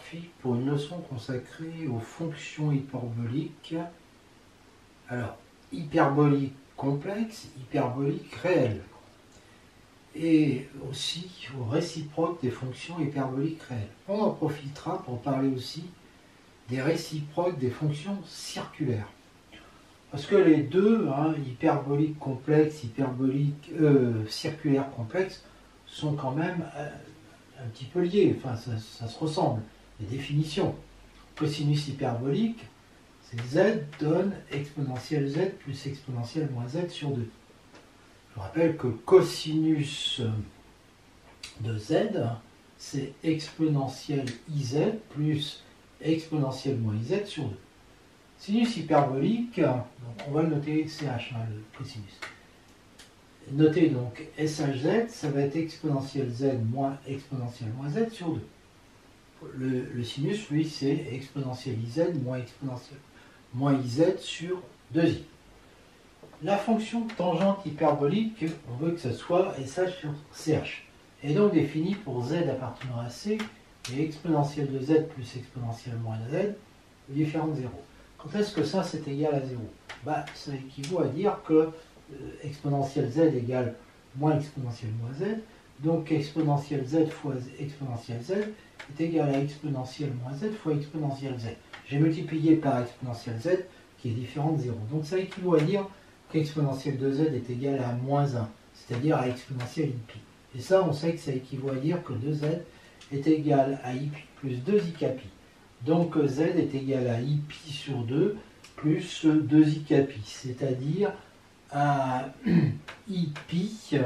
graphique pour une leçon consacrée aux fonctions hyperboliques. Alors, hyperbolique complexe, hyperbolique réelle. Et aussi aux réciproques des fonctions hyperboliques réelles. On en profitera pour parler aussi des réciproques des fonctions circulaires. Parce que les deux, hyperbolique complexe, hyperbolique circulaire complexe, sont quand même un petit peu liés, enfin ça se ressemble. Les définitions. Cosinus hyperbolique, c'est z donne exponentielle z plus exponentielle moins z sur 2. Je vous rappelle que cosinus de z, c'est exponentielle iz plus exponentielle moins iz sur 2. Sinus hyperbolique, donc on va le noter CH, le cosinus. Notez donc SHZ, ça va être exponentielle z moins exponentielle moins z sur 2. Le sinus, lui, c'est exponentielle iz moins exponentielle moins iz sur 2i. La fonction tangente hyperbolique, on veut que ce soit SH sur CH. Et donc définie pour z appartenant à C et exponentielle de z plus exponentielle moins z, différente 0. Quand est-ce que ça c'est égal à 0? Ça équivaut à dire que exponentielle z égale moins exponentielle moins z, donc exponentielle z fois exponentielle z est égal à exponentielle moins z fois exponentielle z. J'ai multiplié par exponentielle z qui est différente de 0. Donc ça équivaut à dire qu'exponentielle de z est égale à moins 1, c'est-à-dire à exponentielle i pi. Et ça, on sait que ça équivaut à dire que 2z est égal à i pi plus 2i pi. Donc z est égal à i pi sur 2 plus 2i pi, c'est-à-dire à i pi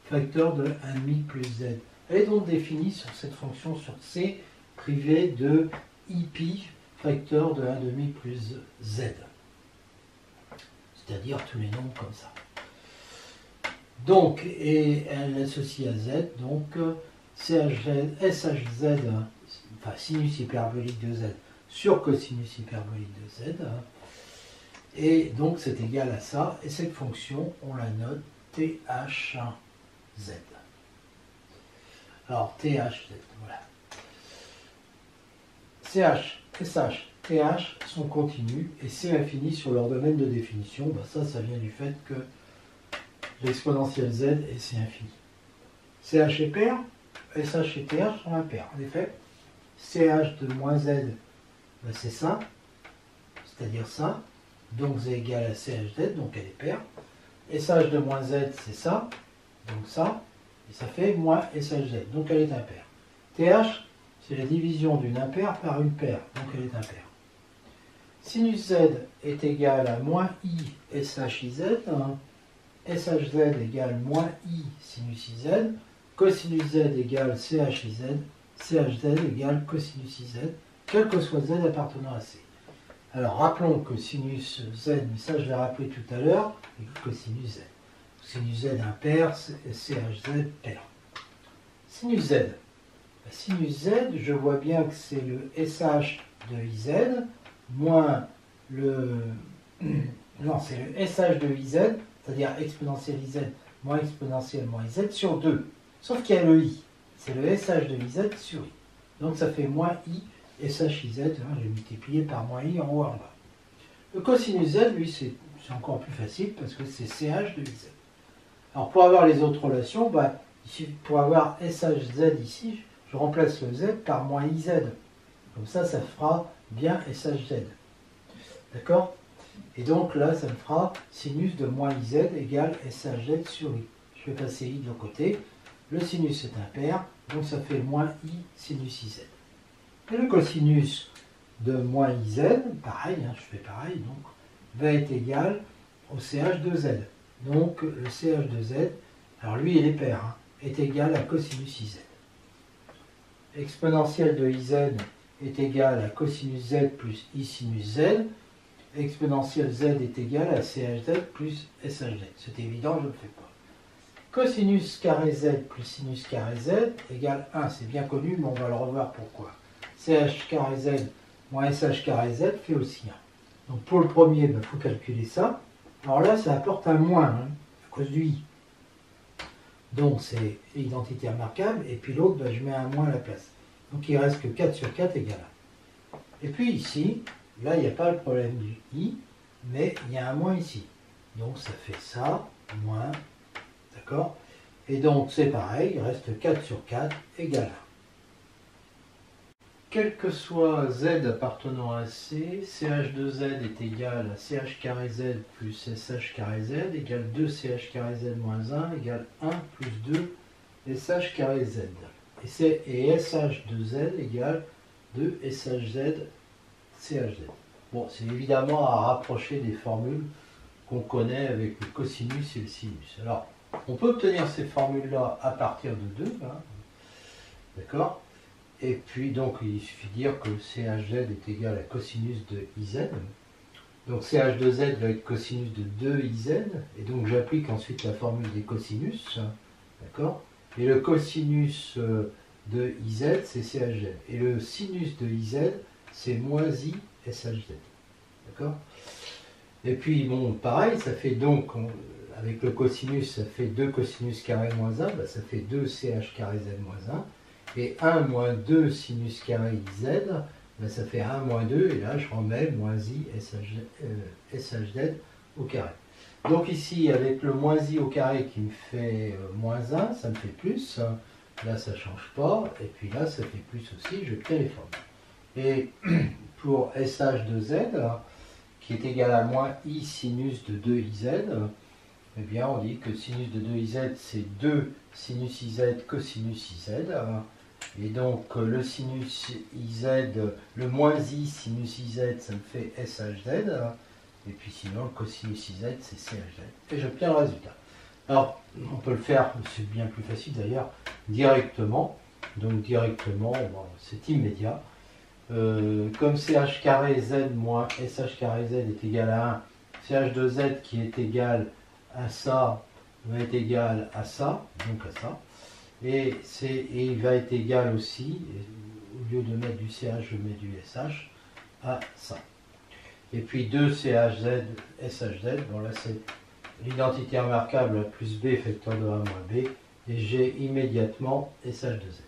facteur de 1,5 plus z. Elle est donc définie sur cette fonction sur C privée de i pi facteur de 1,5 plus z. C'est-à-dire tous les nombres comme ça. Donc, et elle associe à z, donc SHZ, enfin sinus hyperbolique de z sur cosinus hyperbolique de z, et donc c'est égal à ça, et cette fonction, on la note THZ. Alors, THZ, voilà. CH, SH, TH sont continus, et C infini sur leur domaine de définition, ça vient du fait que l'exponentielle z est C infini. CH est pair, SH et TH sont impairs. En effet, CH de moins z, c'est ça, c'est-à-dire ça, donc z égale à CHZ, donc elle est paire. SH de moins z, c'est ça, donc ça, et ça fait moins SHZ, donc elle est impaire. TH, c'est la division d'une impaire par une paire, donc elle est impaire. Sinus z est égal à moins i SHIZ, SHZ égale moins i sinus iz, cosinus z égale CHIZ, CHZ égale cosinus iz, quel que soit z appartenant à C. Alors rappelons que sinus z, mais ça je l'ai rappelé tout à l'heure, et que cosinus z. Sinus z impair, CHZ pair. Sinus z. Sinus z, je vois bien que c'est le SH de iz moins le... Non, c'est le SH de iz, c'est-à-dire exponentielle iz moins exponentielle moins iz sur 2. Sauf qu'il y a le i. C'est le SH de iz sur i. Donc ça fait moins i SHIZ, j'ai multiplié par moins i en haut en bas. Le cosinus z, lui, c'est encore plus facile parce que c'est CH de iz. Alors pour avoir les autres relations, ici, pour avoir SHZ ici, je remplace le z par moins iz. Comme ça fera bien SHZ. D'accord? Et donc là, ça me fera sinus de moins iz égale SHZ sur i. Je vais passer i de l'autre côté. Le sinus est impair, donc ça fait moins i sinus iz. Et le cosinus de moins iz, pareil, je fais pareil, donc, va être égal au CH de z. Donc le CH de z, alors lui il est pair, est égal à cosinus iz. Exponentielle de iz est égal à cosinus z plus i sinus z. Exponentielle z est égal à CHZ plus SHZ. C'est évident, je ne le fais pas. Cosinus carré z plus sinus carré z égale 1. C'est bien connu, mais on va le revoir pourquoi. CH carré z moins SH carré z fait aussi 1. Donc pour le premier, il faut calculer ça. Alors là, ça apporte un moins, à cause du i. Donc c'est identité remarquable, et puis l'autre, je mets un moins à la place. Donc il reste que 4 sur 4 égale 1. Et puis ici, là il n'y a pas le problème du i, mais il y a un moins ici. Donc ça fait ça, moins, d'accord? Et donc c'est pareil, il reste 4 sur 4 égale 1. Quel que soit z appartenant à C, ch de z est égal à ch carré z plus sh carré z égale 2ch carré z moins 1 égale 1 plus 2 sh carré z. Et sh de z égale 2 shz chz. Bon, c'est évidemment à rapprocher des formules qu'on connaît avec le cosinus et le sinus. Alors, on peut obtenir ces formules-là à partir de 2, hein, d'accord? Et puis, donc, il suffit de dire que CHZ est égal à cosinus de IZ. Donc, CH de Z va être cosinus de 2IZ. Et donc, j'applique ensuite la formule des cosinus. D'accord? Et le cosinus de IZ, c'est CHZ. Et le sinus de IZ, c'est moins I SHZ. D'accord? Et puis, bon, pareil, ça fait donc, avec le cosinus, ça fait 2 cosinus carré moins 1, bah, ça fait 2 CH carré Z moins 1. Et 1 moins 2 sinus carré IZ, ben ça fait 1 moins 2, et là je remets moins I SHZ au carré. Donc ici, avec le moins I au carré qui me fait moins 1, ça me fait plus. Là, ça ne change pas. Et puis là, ça fait plus aussi, je crée les formes. Et pour SH de Z, qui est égal à moins I sinus de 2IZ, eh bien on dit que sinus de 2IZ, c'est 2 sinus IZ cosinus IZ. Et donc le sinus IZ, le moins I sinus IZ, ça me fait SHZ. Et puis sinon, le cosinus IZ, c'est CHZ. Et j'obtiens le résultat. Alors, on peut le faire, c'est bien plus facile d'ailleurs, directement. Donc directement, bon, c'est immédiat. Comme CH carré Z moins SH carré Z est égal à 1, CH de Z qui est égal à ça va être égal à ça, donc à ça. Et il va être égal aussi, au lieu de mettre du CH, je mets du SH, à ça. Et puis 2 CHZ, SHZ, bon là c'est l'identité remarquable, plus B facteur de A moins B, et j'ai immédiatement SH de Z.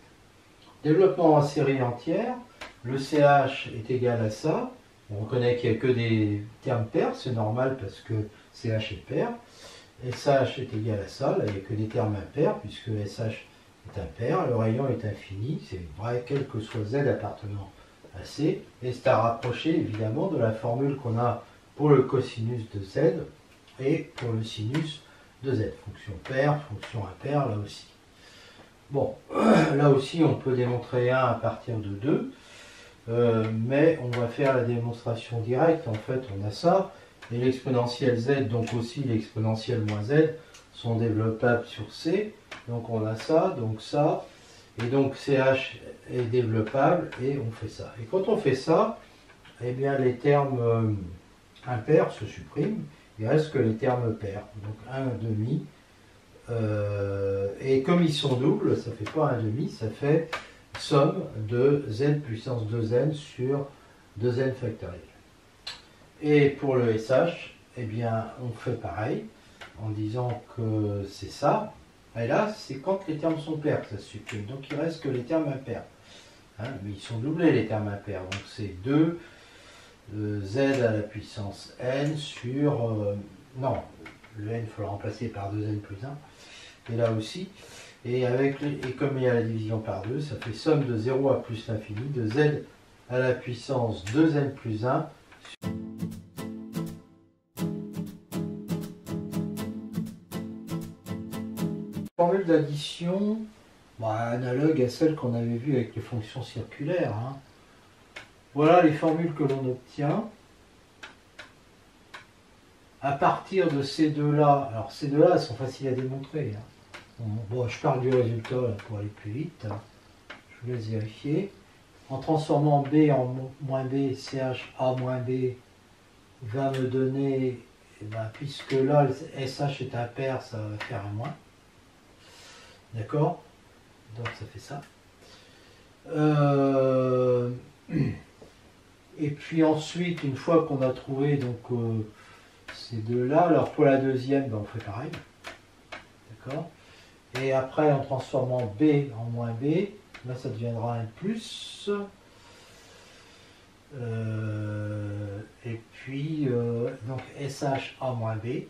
Développement en série entière, le CH est égal à ça, on reconnaît qu'il n'y a que des termes pairs, c'est normal parce que CH est pair. SH est égal à ça, là il n'y a que des termes impairs, puisque SH est impair, le rayon est infini, c'est vrai quel que soit Z appartenant à C, et c'est à rapprocher évidemment de la formule qu'on a pour le cosinus de Z et pour le sinus de Z. Fonction paire, fonction impaire, là aussi. Bon, là aussi on peut démontrer 1 à partir de 2, mais on va faire la démonstration directe, en fait on a ça, et l'exponentielle Z, donc aussi l'exponentielle moins Z, sont développables sur C. Donc on a ça, et donc CH est développable, et on fait ça. Et quand on fait ça, eh bien les termes impairs se suppriment, il reste que les termes pairs. Donc 1,5, et comme ils sont doubles, ça ne fait pas 1,5, ça fait somme de Z puissance 2n sur 2n factoriel. Et pour le SH, eh bien, on fait pareil, en disant que c'est ça. Et là, c'est quand les termes sont pairs que ça se supprime. Donc il reste que les termes impairs. Hein, mais ils sont doublés les termes impairs. Donc c'est 2 z à la puissance n sur... non, le n, il faut le remplacer par 2n plus 1. Et là aussi. Et comme il y a la division par 2, ça fait somme de 0 à plus l'infini de z à la puissance 2n plus 1. Formule d'addition, analogue à celle qu'on avait vue avec les fonctions circulaires. Hein. Voilà les formules que l'on obtient. À partir de ces deux-là, alors ces deux-là sont faciles à démontrer. Hein. Bon, je parle du résultat là, pour aller plus vite. Hein. Je vous laisse vérifier. En transformant B en moins B, CH A moins B va me donner, puisque là le SH est impair, ça va faire un moins. D'accord? Donc ça fait ça. Et puis ensuite, une fois qu'on a trouvé donc, ces deux-là, alors pour la deuxième, on fait pareil. D'accord? Et après, en transformant B en moins B, Là, ça deviendra un plus. Et puis, donc SHA moins B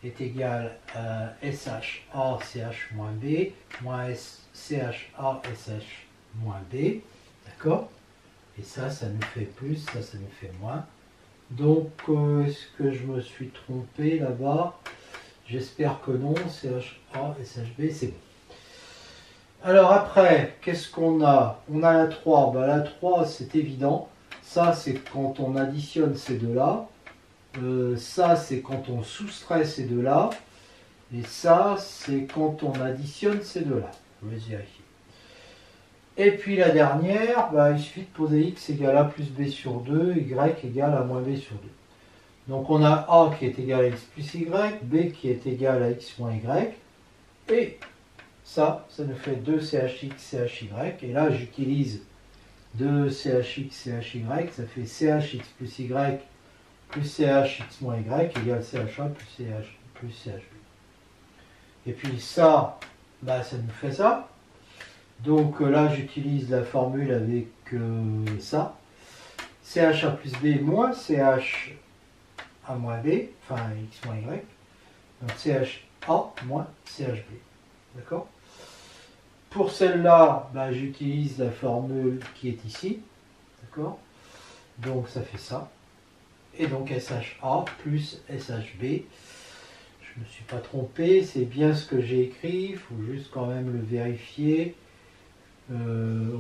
est égal à SHA CH moins B moins CHA SH moins B. D'accord? Et ça, ça nous fait plus, ça nous fait moins. Donc, est-ce que je me suis trompé là-bas? J'espère que non. CHA SHB, c'est bon. Alors après, qu'est-ce qu'on a? On a la 3. Ben, la 3, c'est évident. Ça, c'est quand on additionne ces deux-là. Ça, c'est quand on soustrait ces deux-là. Et ça, c'est quand on additionne ces deux-là. Je vais vérifier. Et puis la dernière, ben, il suffit de poser x égale a plus b sur 2, y égale a moins b sur 2. Donc on a a qui est égal à x plus y, b qui est égal à x moins y. Et ça nous fait 2CHX, CHY. Et là, j'utilise 2CHX, CHY. Ça fait CHX plus Y plus CHX moins Y égale CHA plus CHB. Et puis ça, bah, ça nous fait ça. Donc là, j'utilise la formule avec ça. CHA plus B moins CHA moins B, enfin X moins Y. Donc CHA moins CHB. D'accord? Pour celle-là, ben, j'utilise la formule qui est ici. D'accord? Donc ça fait ça. Et donc SHA plus SHB. Je ne me suis pas trompé, c'est bien ce que j'ai écrit. Il faut juste quand même le vérifier. Je le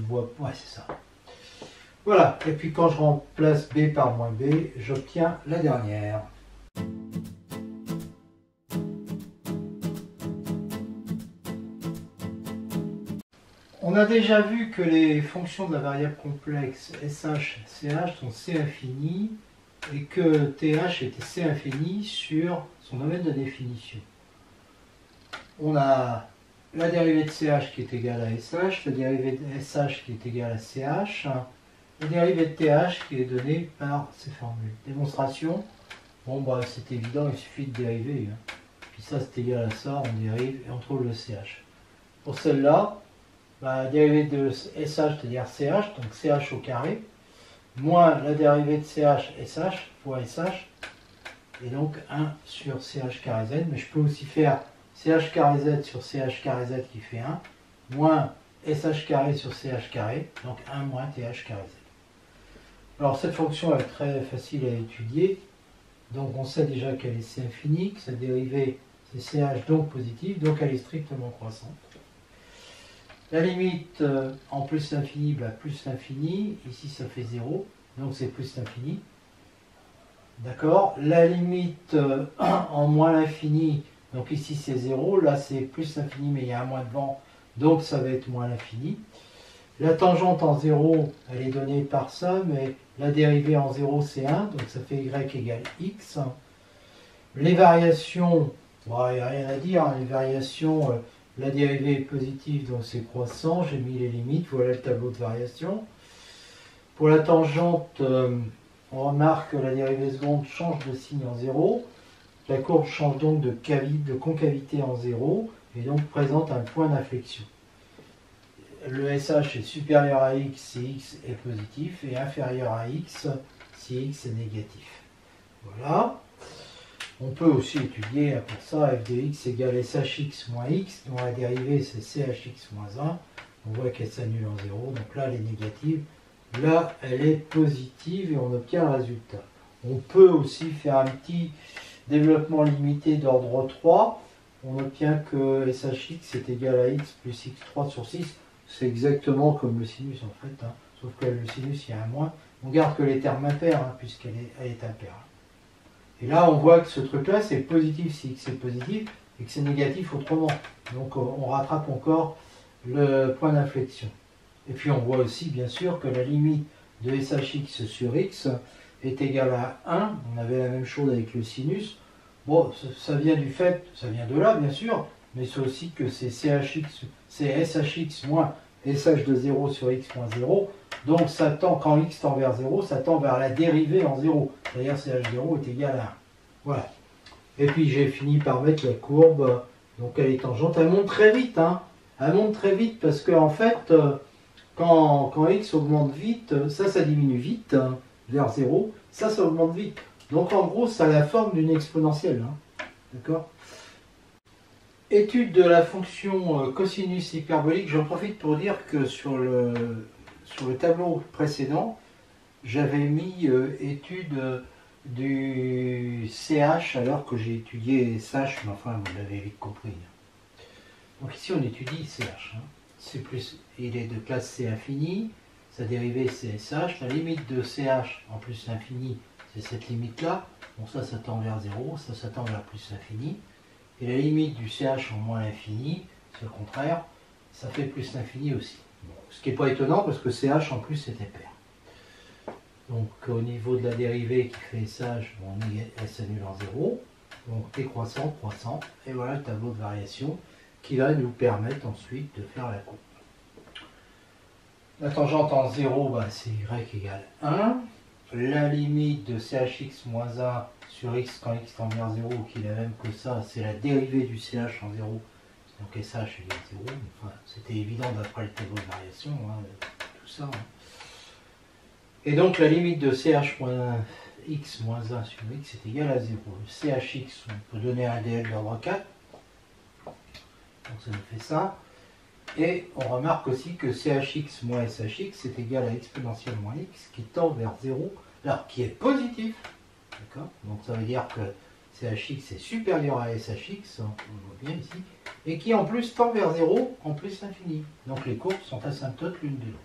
vois. Ouais, c'est ça. Voilà. Et puis quand je remplace B par moins B, j'obtiens la dernière. On a déjà vu que les fonctions de la variable complexe SH, CH sont C infini et que TH était C infini sur son domaine de définition. On a la dérivée de CH qui est égale à SH, la dérivée de SH qui est égale à CH, la dérivée de TH qui est donnée par ces formules. Démonstration, bon bah c'est évident, il suffit de dériver. Hein. Puis ça c'est égal à ça, on dérive et on trouve le CH. Pour celle-là, la dérivée de SH, c'est-à-dire CH, donc CH au carré, moins la dérivée de CH, SH, fois SH, et donc 1 sur CH carré Z, mais je peux aussi faire CH carré Z sur CH carré Z qui fait 1, moins SH carré sur CH carré, donc 1 moins TH carré Z. Alors cette fonction est très facile à étudier, donc on sait déjà qu'elle est C infinie, que sa dérivée c'est CH donc positive, donc elle est strictement croissante. La limite en plus l'infini, bah, plus l'infini, ici ça fait 0, donc c'est plus l'infini. D'accord? La limite en moins l'infini, donc ici c'est 0, là c'est plus l'infini mais il y a un moins devant, donc ça va être moins l'infini. La tangente en 0, elle est donnée par ça, mais la dérivée en 0 c'est 1, donc ça fait y égale x. Les variations, bon, il n'y a rien à dire, hein, les variations... la dérivée est positive, donc c'est croissant. J'ai mis les limites. Voilà le tableau de variation. Pour la tangente, on remarque que la dérivée seconde change de signe en 0. La courbe change donc de concavité en 0 et donc présente un point d'inflexion. Le SH est supérieur à x si x est positif et inférieur à x si x est négatif. Voilà. On peut aussi étudier pour ça f de x égale shx moins x, dont la dérivée c'est chx moins 1. On voit qu'elle s'annule en 0, donc là elle est négative. Là elle est positive et on obtient le résultat. On peut aussi faire un petit développement limité d'ordre 3. On obtient que shx est égal à x plus x3 sur 6. C'est exactement comme le sinus en fait, hein. Sauf que le sinus il y a un moins. On garde que les termes impairs, hein, puisqu'elle est impaire. Et là, on voit que ce truc-là, c'est positif si x est positif et que c'est négatif autrement. Donc, on rattrape encore le point d'inflexion. Et puis, on voit aussi, bien sûr, que la limite de shx sur x est égale à 1. On avait la même chose avec le sinus. Bon, ça vient du fait, ça vient de là, bien sûr, mais c'est aussi que c'est shx moins sh de 0 sur x moins 0. Donc ça tend, quand x tend vers 0, ça tend vers la dérivée en 0. C'est-à-dire ch0 est égal à 1. Voilà. Et puis j'ai fini par mettre la courbe, donc elle est tangente. Elle monte très vite, hein. Elle monte très vite parce que en fait, quand x augmente vite, ça diminue vite, hein, vers 0, ça augmente vite. Donc en gros, ça a la forme d'une exponentielle. Hein. D'accord? Étude de la fonction cosinus hyperbolique. J'en profite pour dire que sur le tableau précédent, j'avais mis étude du CH alors que j'ai étudié SH, mais enfin vous l'avez vite compris. Donc ici on étudie CH. Hein. C plus, il est de classe C infini, sa dérivée c'est SH, la limite de CH en plus l'infini c'est cette limite là, bon ça tend vers 0, ça tend vers plus l'infini, et la limite du CH en moins l'infini, c'est le contraire, ça fait plus l'infini aussi. Bon, ce qui n'est pas étonnant parce que CH en plus c'était pair. Donc au niveau de la dérivée qui fait SH, bon, elle s'annule en 0. Donc t croissant, croissant. Et voilà le tableau de variation qui va nous permettre ensuite de faire la courbe. La tangente en 0, bah, c'est y égale 1. La limite de chx moins 1 sur x quand x tend vers 0, qui est la même que ça, c'est la dérivée du ch en 0. Donc sh égale 0. Enfin, c'était évident d'après le tableau de variation, hein, tout ça. Hein. Et donc la limite de ch moins x moins 1 sur x est égale à 0. Le chx, on peut donner un dl d'ordre 4. Donc ça nous fait ça. Et on remarque aussi que chx moins shx est égal à exponentielle moins x qui tend vers 0, alors qui est positif. D'accord? Donc ça veut dire que chx est supérieur à shx, on le voit bien ici, et qui en plus tend vers 0 en plus l'infini. Donc les courbes sont asymptotes l'une de l'autre.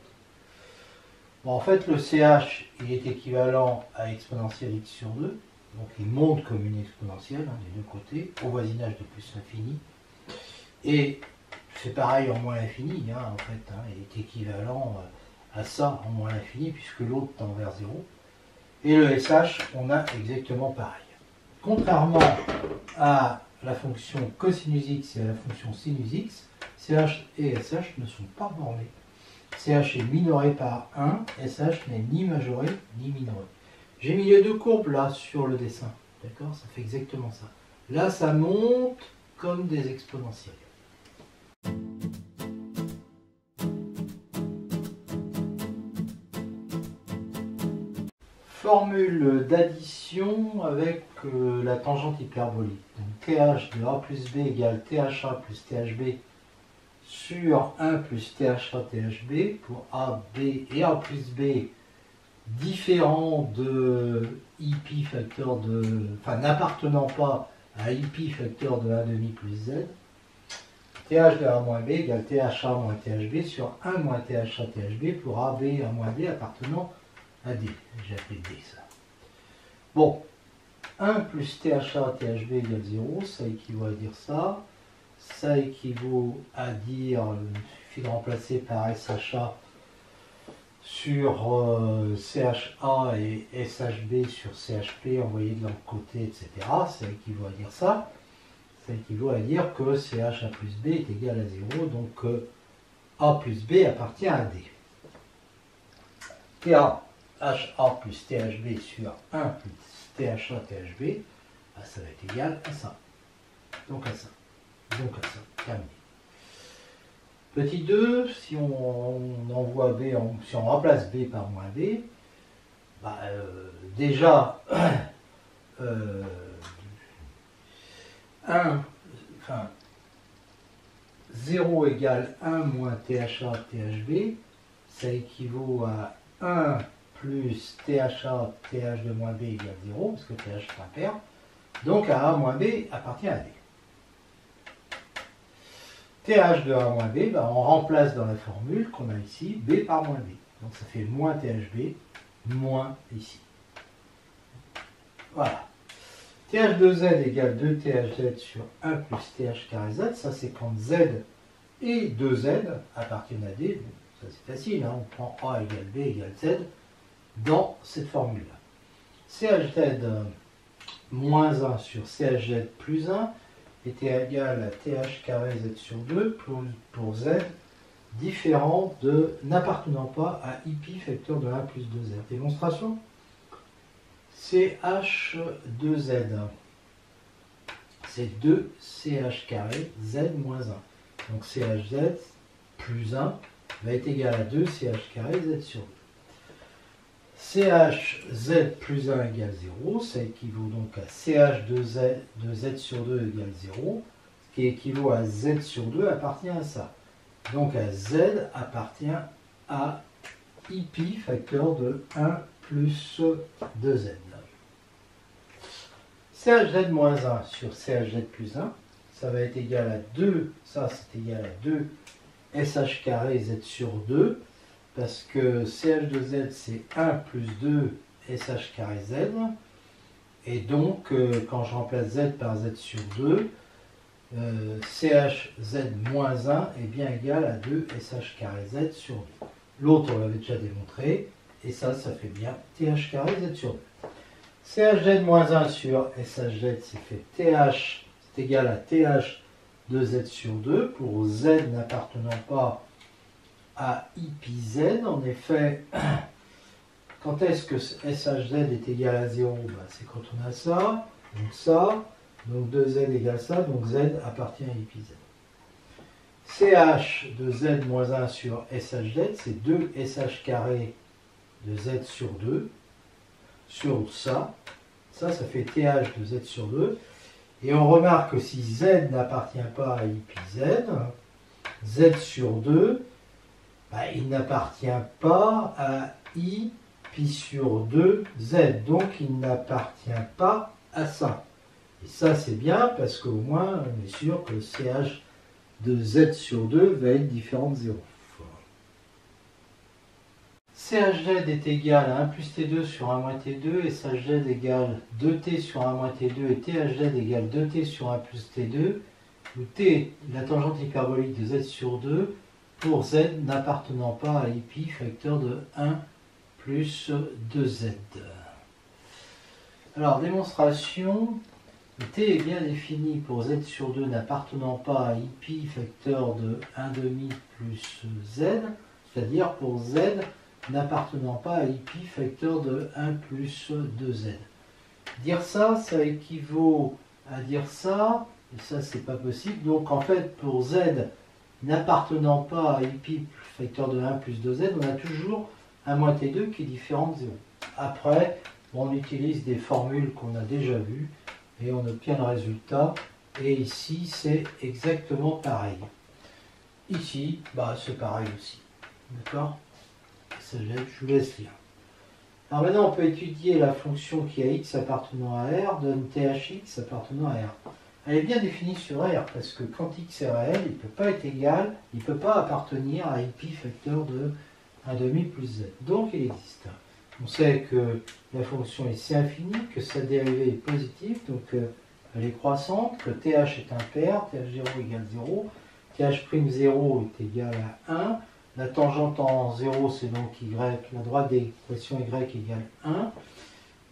Bon, en fait, le CH, il est équivalent à exponentielle x sur 2. Donc il monte comme une exponentielle, hein, des deux côtés, au voisinage de plus l'infini. Et c'est pareil en moins l'infini, hein, en fait. Hein, il est équivalent à ça en moins l'infini, puisque l'autre tend vers 0. Et le SH, on a exactement pareil. Contrairement à la fonction cosinus x et à la fonction sinus x, CH et SH ne sont pas bornés. CH est minoré par 1, SH n'est ni majoré ni minoré. J'ai mis les deux courbes là sur le dessin. D'accord? Ça fait exactement ça. Là, ça monte comme des exponentielles. Formule d'addition avec la tangente hyperbolique. Donc TH de A plus B égale THA plus THB sur 1 plus THA THB pour A, B et A plus B différents de IP facteur de... enfin n'appartenant pas à IP facteur de 1,5 plus Z. TH de A moins B égale THA moins THB sur 1 moins THA THB pour AB A moins B appartenant à D. J'ai appelé D ça. Bon, 1 plus THA THB égale 0, ça équivaut à dire ça. Ça équivaut à dire, il suffit de remplacer par SHA sur CHA et SHB sur CHP envoyé de l'autre côté, etc. Ça équivaut à dire ça. Ça équivaut à dire que CHA plus B est égal à 0, donc A plus B appartient à D. THA plus THB sur 1 plus THA THB, ça va être égal à ça. Donc à ça. Donc à ça. Terminé. Petit 2, si on envoie B, si on remplace B par moins B, bah, déjà 0 égale 1 moins THA THB, ça équivaut à 1 plus THA TH de moins B égale 0, parce que TH est impair. Donc A moins B appartient à D. TH de A moins B, ben on remplace dans la formule qu'on a ici B par moins B. Donc ça fait moins THB, moins ici. Voilà. TH de Z égale 2THZ sur 1 plus TH carré Z. Ça c'est quand Z et 2Z appartiennent à D. Ça c'est facile, hein. On prend A égale B égale Z dans cette formule-là. CHZ moins 1 sur CHZ plus 1 était égal à TH carré Z sur 2 pour Z différent de n'appartenant pas à IP facteur de 1 plus 2Z. Démonstration. CH2Z. C'est 2CH carré Z moins 1. Donc CHZ plus 1 va être égal à 2 CH carré Z sur 2. CH Z plus 1 égale 0, ça équivaut donc à CH de Z sur 2 égale 0, ce qui équivaut à Z sur 2 appartient à ça. Donc à Z appartient à IP facteur de 1 plus 2Z. CHZ moins 1 sur CHZ plus 1, ça va être égal à 2, ça c'est égal à 2 SH carré Z sur 2, parce que CH de Z c'est 1 plus 2 SH carré Z, et donc quand je remplace Z par Z sur 2, CHZ moins 1 est bien égal à 2 SH carré Z sur 2. L'autre on l'avait déjà démontré, et ça fait bien TH carré Z sur 2. CHZ moins 1 sur SHZ, c'est fait TH, c'est égal à TH de Z sur 2 pour Z n'appartenant pas à IPZ. En effet, quand est-ce que SHZ est égal à 0 ? C'est quand on a ça, donc 2Z égale ça, donc Z appartient à IPZ. CH de Z moins 1 sur SHZ, c'est 2 SH carré de Z sur 2, sur ça fait TH de Z sur 2, et on remarque que si Z n'appartient pas à IPZ, Z sur 2, il n'appartient pas à I pi sur 2 Z, donc il n'appartient pas à ça. Et ça c'est bien parce qu'au moins on est sûr que le CH de Z sur 2 va être différent de 0. CHZ est égal à 1 plus T2 sur 1 moins T2 et SHZ égale 2T sur 1 moins T2 et THZ égale 2T sur 1 plus T2, où T la tangente hyperbolique de Z sur 2 pour Z n'appartenant pas à IP facteur de 1 plus 2Z. Alors, démonstration, T est bien défini pour Z sur 2 n'appartenant pas à IP facteur de 1,5 plus Z, c'est-à-dire pour Z n'appartenant pas à IP facteur de 1 plus 2Z. Dire ça, ça équivaut à dire ça, et ça c'est pas possible, donc en fait pour Z n'appartenant pas à IP facteur de 1 plus 2Z, on a toujours un moins T2 qui est différent de 0. Après, on utilise des formules qu'on a déjà vues et on obtient le résultat. Et ici, c'est exactement pareil. Ici, c'est pareil aussi. D'accord ? Je vous laisse lire. Alors maintenant, on peut étudier la fonction qui a x appartenant à R, donne THx appartenant à R. Elle est bien définie sur R, parce que quand x est réel, il ne peut pas être égal, il ne peut pas appartenir à IP facteur de 1,5 plus Z. Donc il existe. On sait que la fonction est si infinie que sa dérivée est positive, donc elle est croissante, que TH est impair, TH0 égale 0, TH'0 est égal à 1, la tangente en 0 c'est donc Y, la droite des équations Y égale 1,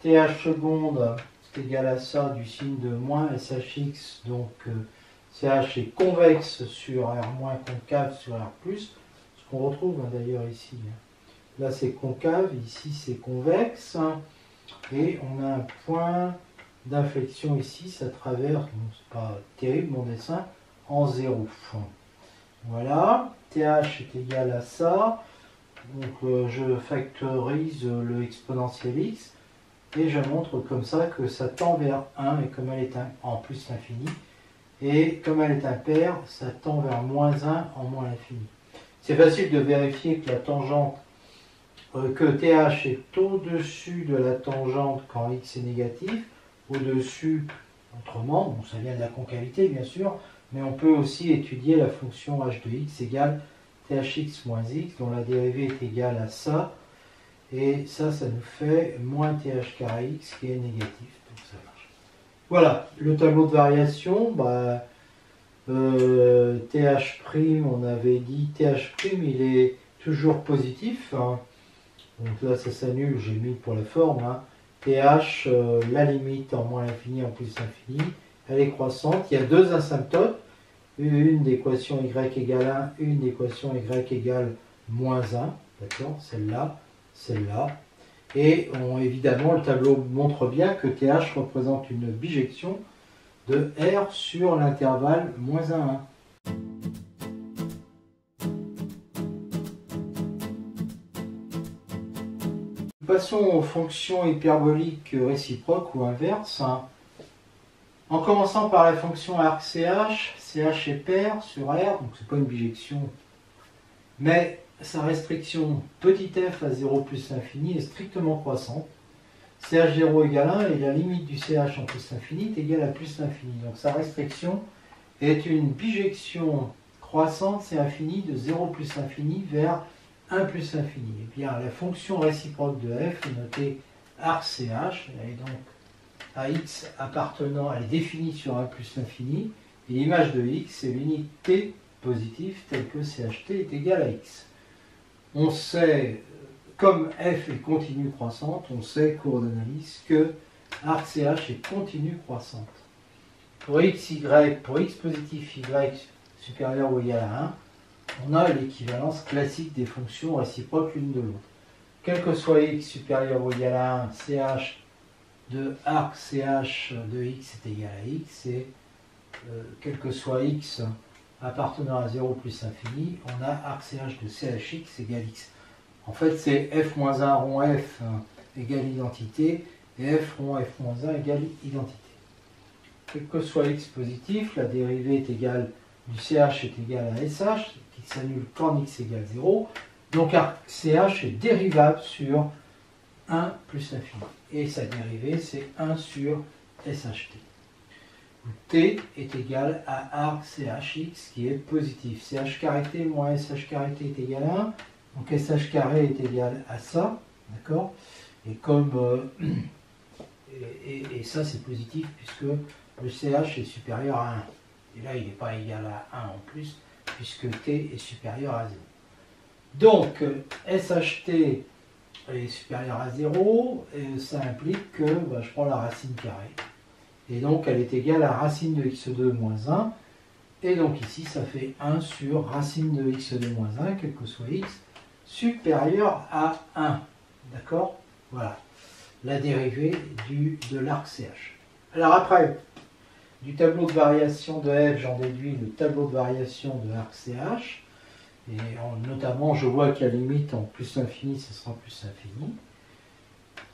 TH seconde c'est égal à ça du signe de moins SHX, donc CH est convexe sur R moins, concave sur R+, ce qu'on retrouve d'ailleurs ici. Là c'est concave, ici c'est convexe, et on a un point d'inflexion ici, ça traverse, bon, c'est pas terrible mon dessin, en 0. Voilà, TH est égal à ça, donc je factorise le exponentiel x, et je montre comme ça que ça tend vers 1, et comme elle est en plus l'infini, et comme elle est impaire, ça tend vers moins 1 en moins l'infini. C'est facile de vérifier que la tangente, que TH est au-dessus de la tangente quand x est négatif, au-dessus, autrement, bon, ça vient de la concavité bien sûr, mais on peut aussi étudier la fonction h de x égale thx moins x, dont la dérivée est égale à ça, et ça nous fait moins th carré x qui est négatif, donc ça marche. Voilà, le tableau de variation, th', on avait dit th', il est toujours positif, hein. Donc là ça s'annule, j'ai mis pour la forme, hein. TH, la limite en moins l'infini en plus l'infini, elle est croissante, il y a deux asymptotes, une d'équation y égale 1, une d'équation y égale moins 1, d'accord, celle-là, et évidemment le tableau montre bien que TH représente une bijection de R sur l'intervalle moins 1, 1. Passons aux fonctions hyperboliques réciproques ou inverses, hein. En commençant par la fonction arc-CH, CH est pair sur R, donc c'est pas une bijection, mais sa restriction petit f à 0 plus l'infini est strictement croissante. CH0 égale 1 et la limite du CH en plus l'infini est égale à plus l'infini. Donc sa restriction est une bijection croissante, c'est infini, de 0 plus l'infini vers 1 plus l'infini. Et bien la fonction réciproque de f est notée arc-CH, elle est donc à x appartenant, elle est définie sur 1 plus l'infini, et l'image de x est l'unité positive telle que CHT est égal à x. On sait, comme f est continue croissante, on sait, cours d'analyse, que arc-CH est continue croissante. Pour x, y, pour x positif, y supérieur ou égal à 1, on a l'équivalence classique des fonctions réciproques l'une de l'autre. Quel que soit x supérieur ou égal à 1, CH de arc CH de x est égal à x, et quel que soit x appartenant à 0 plus infini, on a arc CH de CHX égale x. En fait, c'est f-1 rond f égale identité, et f rond f-1 égale identité. Quel que soit x positif, la dérivée est égale du CH est égale à SH, qui s'annule quand x égale 0. Donc arc CH est dérivable sur 1 plus l'infini. Et sa dérivée, c'est 1 sur SHT. T est égal à arc CHX qui est positif. CH carré T moins SH carré T est égal à 1. Donc SH carré est égal à ça. D'accord. Et comme et ça c'est positif puisque le CH est supérieur à 1. Et là il n'est pas égal à 1 en plus puisque T est supérieur à 0. Donc SHT est supérieure à 0, et ça implique que je prends la racine carrée. Et donc elle est égale à racine de x2 moins 1. Et donc ici ça fait 1 sur racine de x2 moins 1, quel que soit x, supérieur à 1. D'accord. Voilà. La dérivée de l'arc CH. Alors après, du tableau de variation de f, j'en déduis le tableau de variation de l'arc CH. Et notamment, je vois qu'à la limite, en plus l'infini, ce sera plus l'infini.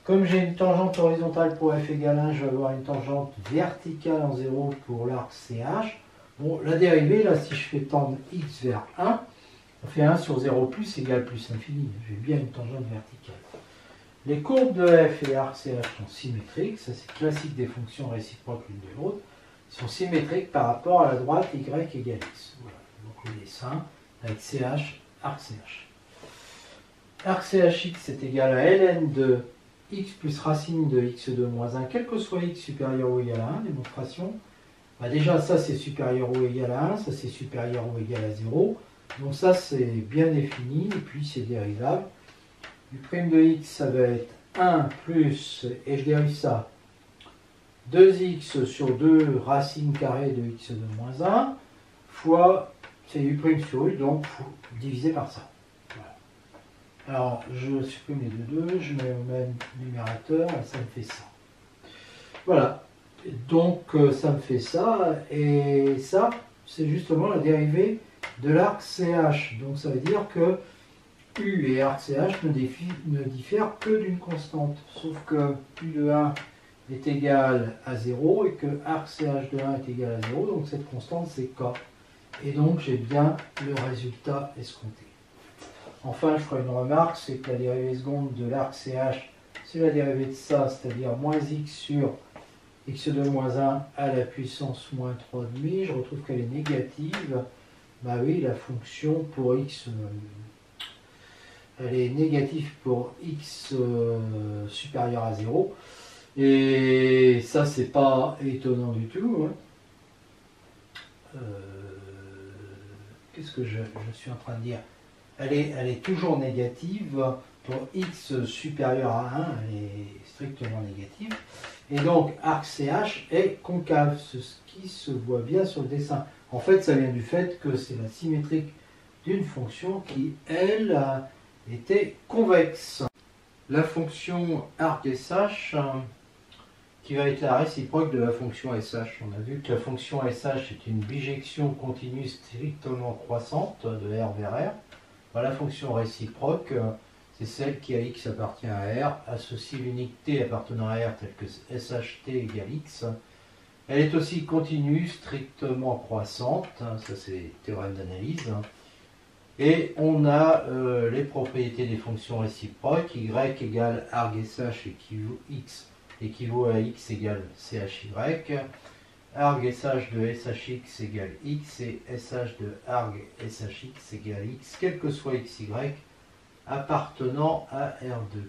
Comme j'ai une tangente horizontale pour f égale 1, je vais avoir une tangente verticale en 0 pour l'arc CH. Bon, la dérivée, là, si je fais tendre x vers 1, ça fait 1 sur 0 plus égale plus infini. J'ai bien une tangente verticale. Les courbes de f et arc CH sont symétriques. Ça, c'est classique des fonctions réciproques l'une de l'autre. Ils sont symétriques par rapport à la droite y égale x. Voilà. Donc le dessin avec CH, arc CH. Arc CHX est égal à ln de x plus racine de x2 moins 1, quel que soit x supérieur ou égal à 1, démonstration. Déjà, ça c'est supérieur ou égal à 1, ça c'est supérieur ou égal à 0. Donc ça c'est bien défini, et puis c'est dérivable. Du prime de x, ça va être 1 plus, et je dérive ça, 2x sur 2 racine carrée de x2 moins 1, fois, c'est u' sur u, donc divisé par ça. Voilà. Alors, je supprime les deux, je mets au même numérateur, et ça me fait ça. Voilà. Donc, ça me fait ça, et ça, c'est justement la dérivée de l'arc CH. Donc, ça veut dire que U et arc CH ne diffèrent que d'une constante, sauf que U de 1 est égal à 0 et que arc CH de 1 est égal à 0, donc cette constante c'est K. Et donc j'ai bien le résultat escompté. Enfin, je ferai une remarque, c'est que la dérivée seconde de l'arc CH, c'est la dérivée de ça, c'est-à-dire moins x sur x2 moins 1 à la puissance moins 3,5. Je retrouve qu'elle est négative. Bah oui, la fonction pour x, elle est négative pour x supérieur à 0. Et ça, c'est pas étonnant du tout. Hein. Qu'est-ce que je suis en train de dire? Elle est toujours négative pour x supérieur à 1, elle est strictement négative. Et donc, arc CH est concave, ce qui se voit bien sur le dessin. En fait, ça vient du fait que c'est la symétrique d'une fonction qui, elle, était convexe. La fonction arc SH, qui va être la réciproque de la fonction SH. On a vu que la fonction SH est une bijection continue strictement croissante de R vers R. La fonction réciproque, c'est celle qui à x appartient à R, associe l'unique t appartenant à R telle que SHT égale x. Elle est aussi continue, strictement croissante, ça c'est théorème d'analyse. Et on a les propriétés des fonctions réciproques, y égale arg-sh x équivaut à x égale chy, arg-sh de shx égale x et sh de arg-shx égale x, quel que soit xy appartenant à R2.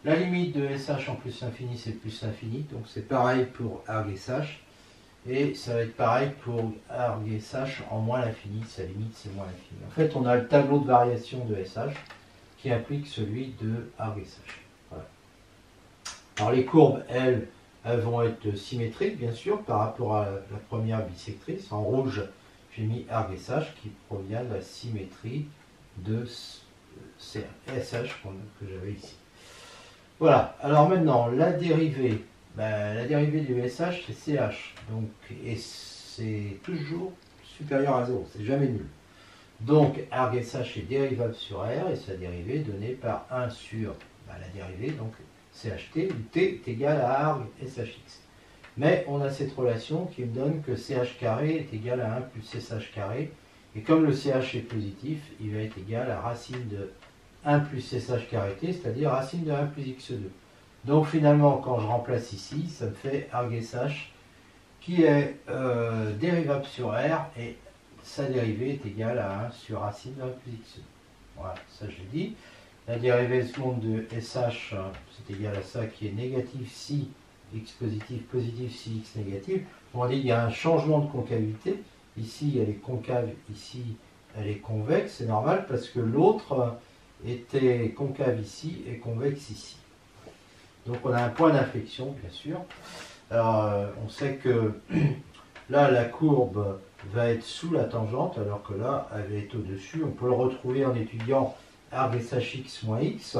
La limite de sh en plus infini, c'est plus infini, donc c'est pareil pour arg-sh, et ça va être pareil pour arg-sh en moins l'infini, sa limite c'est moins l'infini. En fait, on a le tableau de variation de sh qui implique celui de arg-sh. Voilà. Alors les courbes, elles vont être symétriques, bien sûr, par rapport à la première bisectrice. En rouge, j'ai mis arg-sh qui provient de la symétrie de sh que j'avais ici. Voilà, alors maintenant, la dérivée du sh, c'est ch, donc, et c'est toujours supérieur à 0, c'est jamais nul. Donc, arg-sh est dérivable sur R, et sa dérivée est donnée par 1 sur la dérivée, donc CHT, où t est égal à arg-shx. Mais on a cette relation qui me donne que ch carré est égal à 1 plus sh carré, et comme le ch est positif, il va être égal à racine de 1 plus sh carré t, c'est-à-dire racine de 1 plus x2. Donc finalement, quand je remplace ici, ça me fait arg-sh qui est dérivable sur R, et sa dérivée est égale à 1 sur racine de 1 plus x2. Voilà, ça je l'ai dit. La dérivée seconde de sh, c'est égal à ça qui est négatif si x positif, positif si x négatif. On dit qu'il y a un changement de concavité. Ici, elle est concave, ici, elle est convexe. C'est normal parce que l'autre était concave ici et convexe ici. Donc on a un point d'inflexion, bien sûr. Alors, on sait que là, la courbe va être sous la tangente, alors que là, elle est au-dessus. On peut le retrouver en étudiant arg-shx moins x.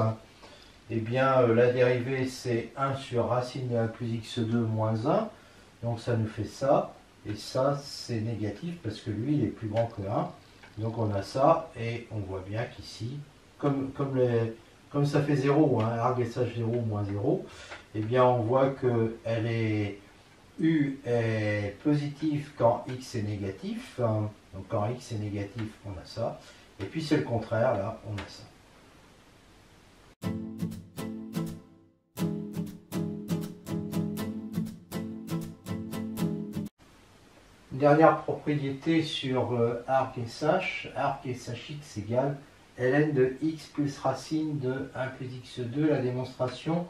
Eh bien, la dérivée, c'est 1 sur racine de 1 plus x2 moins 1. Donc ça nous fait ça. Et ça, c'est négatif parce que lui, il est plus grand que 1. Donc on a ça, et on voit bien qu'ici, comme ça fait 0, arg-sh 0 moins 0, eh bien on voit que U est positif quand x est négatif. Donc quand x est négatif, on a ça. Et puis c'est le contraire, là, on a ça. Une dernière propriété sur arg-sh. Arg-shx égale ln de x plus racine de 1 plus x2. La démonstration,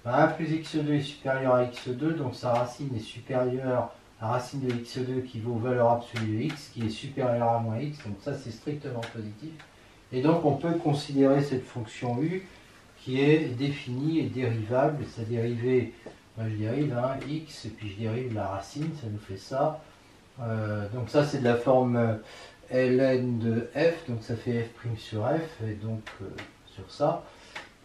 1 plus x2 est supérieur à x2, donc sa racine est supérieure à racine de x2 qui vaut valeur absolue de x, qui est supérieure à moins x, donc ça c'est strictement positif. Et donc on peut considérer cette fonction u qui est définie et dérivable, et sa dérivée, moi je dérive x, et puis je dérive la racine, ça nous fait ça. Donc ça c'est de la forme ln de f, donc ça fait f' sur f, et donc sur ça,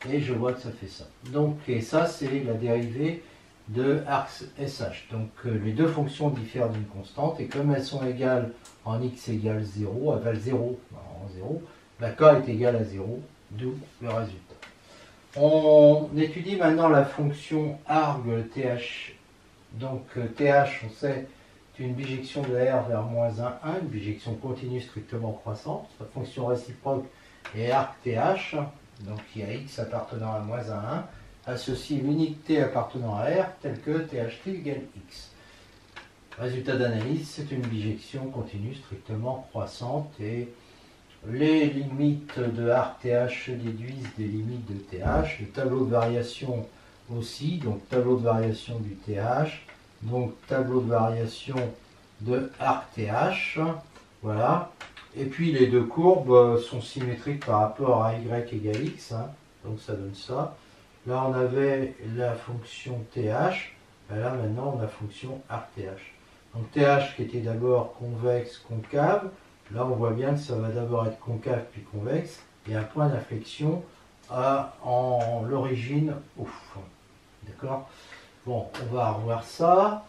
et je vois que ça fait ça. Donc, et ça c'est la dérivée de arg-sh. Donc les deux fonctions diffèrent d'une constante, et comme elles sont égales en x égale 0, elles valent 0 en 0, la k est égale à 0, d'où le résultat. On étudie maintenant la fonction arg-th. Donc th, on sait, c'est une bijection de R vers moins 1, 1, une bijection continue strictement croissante. La fonction réciproque est arg-th, donc qui a x appartenant à moins 1, 1, associe l'unique t appartenant à R telle que tht égale x. Résultat d'analyse, c'est une bijection continue strictement croissante, et les limites de arg-th se déduisent des limites de th, le tableau de variation aussi, donc tableau de variation du th, donc tableau de variation de arg-th, voilà. Et puis les deux courbes sont symétriques par rapport à y égale x, donc ça donne ça. Là on avait la fonction th, là maintenant on a la fonction arg-th. Donc th qui était d'abord convexe, concave, là on voit bien que ça va d'abord être concave puis convexe, et un point d'inflexion en l'origine ouf. D'accord? Bon, on va revoir ça.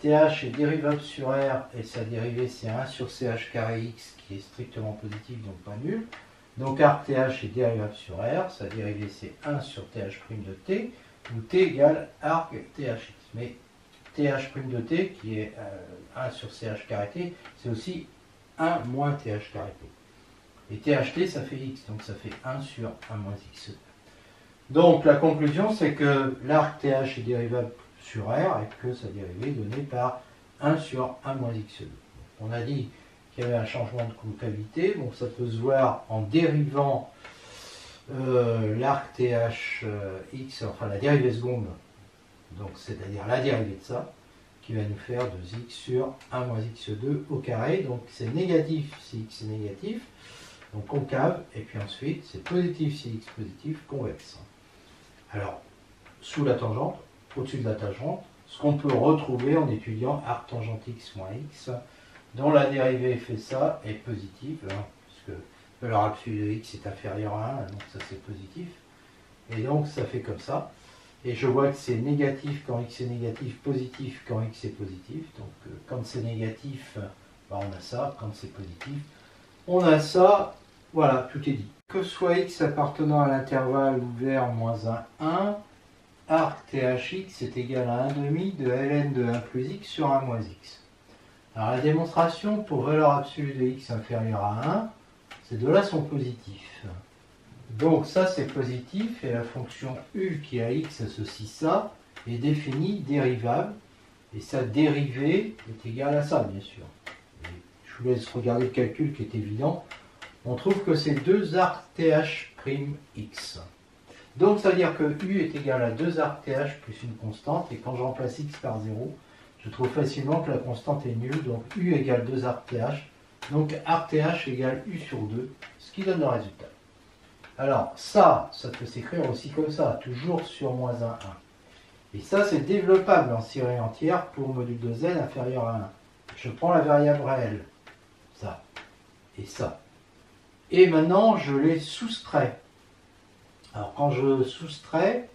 th est dérivable sur R, et sa dérivée c'est 1 sur ch carré x qui est strictement positif, donc pas nul. Donc arc th est dérivable sur R, sa dérivée c'est 1 sur th' de t, où t égale arc thx. Mais th' de t, qui est 1 sur ch carré t, c'est aussi 1 moins th carré t. Et tht, ça fait x, donc ça fait 1 sur 1 moins x. Donc la conclusion, c'est que l'arc th est dérivable sur R et que sa dérivée est donnée par 1 sur 1 moins x2. On a dit qu'il y avait un changement de concavité, donc ça peut se voir en dérivant l'arc thx, enfin la dérivée seconde, donc c'est-à-dire la dérivée de ça, qui va nous faire 2x sur 1 moins x2 au carré. Donc c'est négatif si x est négatif, donc concave, et puis ensuite c'est positif si x positif, convexe. Alors, sous la tangente, au-dessus de la tangente, ce qu'on peut retrouver en étudiant arc tangente x moins x, dont la dérivée fait ça est positive, hein, puisque la valeur absolue de x est inférieure à 1, donc ça c'est positif. Et donc ça fait comme ça. Et je vois que c'est négatif quand x est négatif, positif quand x est positif. Donc quand c'est négatif, bah, on a ça, quand c'est positif, on a ça. Voilà, tout est dit. Que soit x appartenant à l'intervalle ouvert moins 1, 1, arc thx est égal à 1,5 de ln de 1 plus x sur 1 moins x. Alors la démonstration pour valeur absolue de x inférieure à 1, ces deux-là sont positifs. Donc ça c'est positif et la fonction u qui a x associe ça est définie dérivable et sa dérivée est égale à ça bien sûr. Et je vous laisse regarder le calcul qui est évident. On trouve que c'est 2 arc th'(x). Donc ça veut dire que u est égal à 2 arc th plus une constante, et quand je remplace x par 0, je trouve facilement que la constante est nulle, donc u égale 2 arc th, donc arc th égale u sur 2, ce qui donne le résultat. Alors ça peut s'écrire aussi comme ça, toujours sur moins 1, 1. Et ça c'est développable en série entière pour module de z inférieur à 1. Je prends la variable réelle, ça, et ça. Et maintenant, je les soustrais. Alors, quand je soustrais,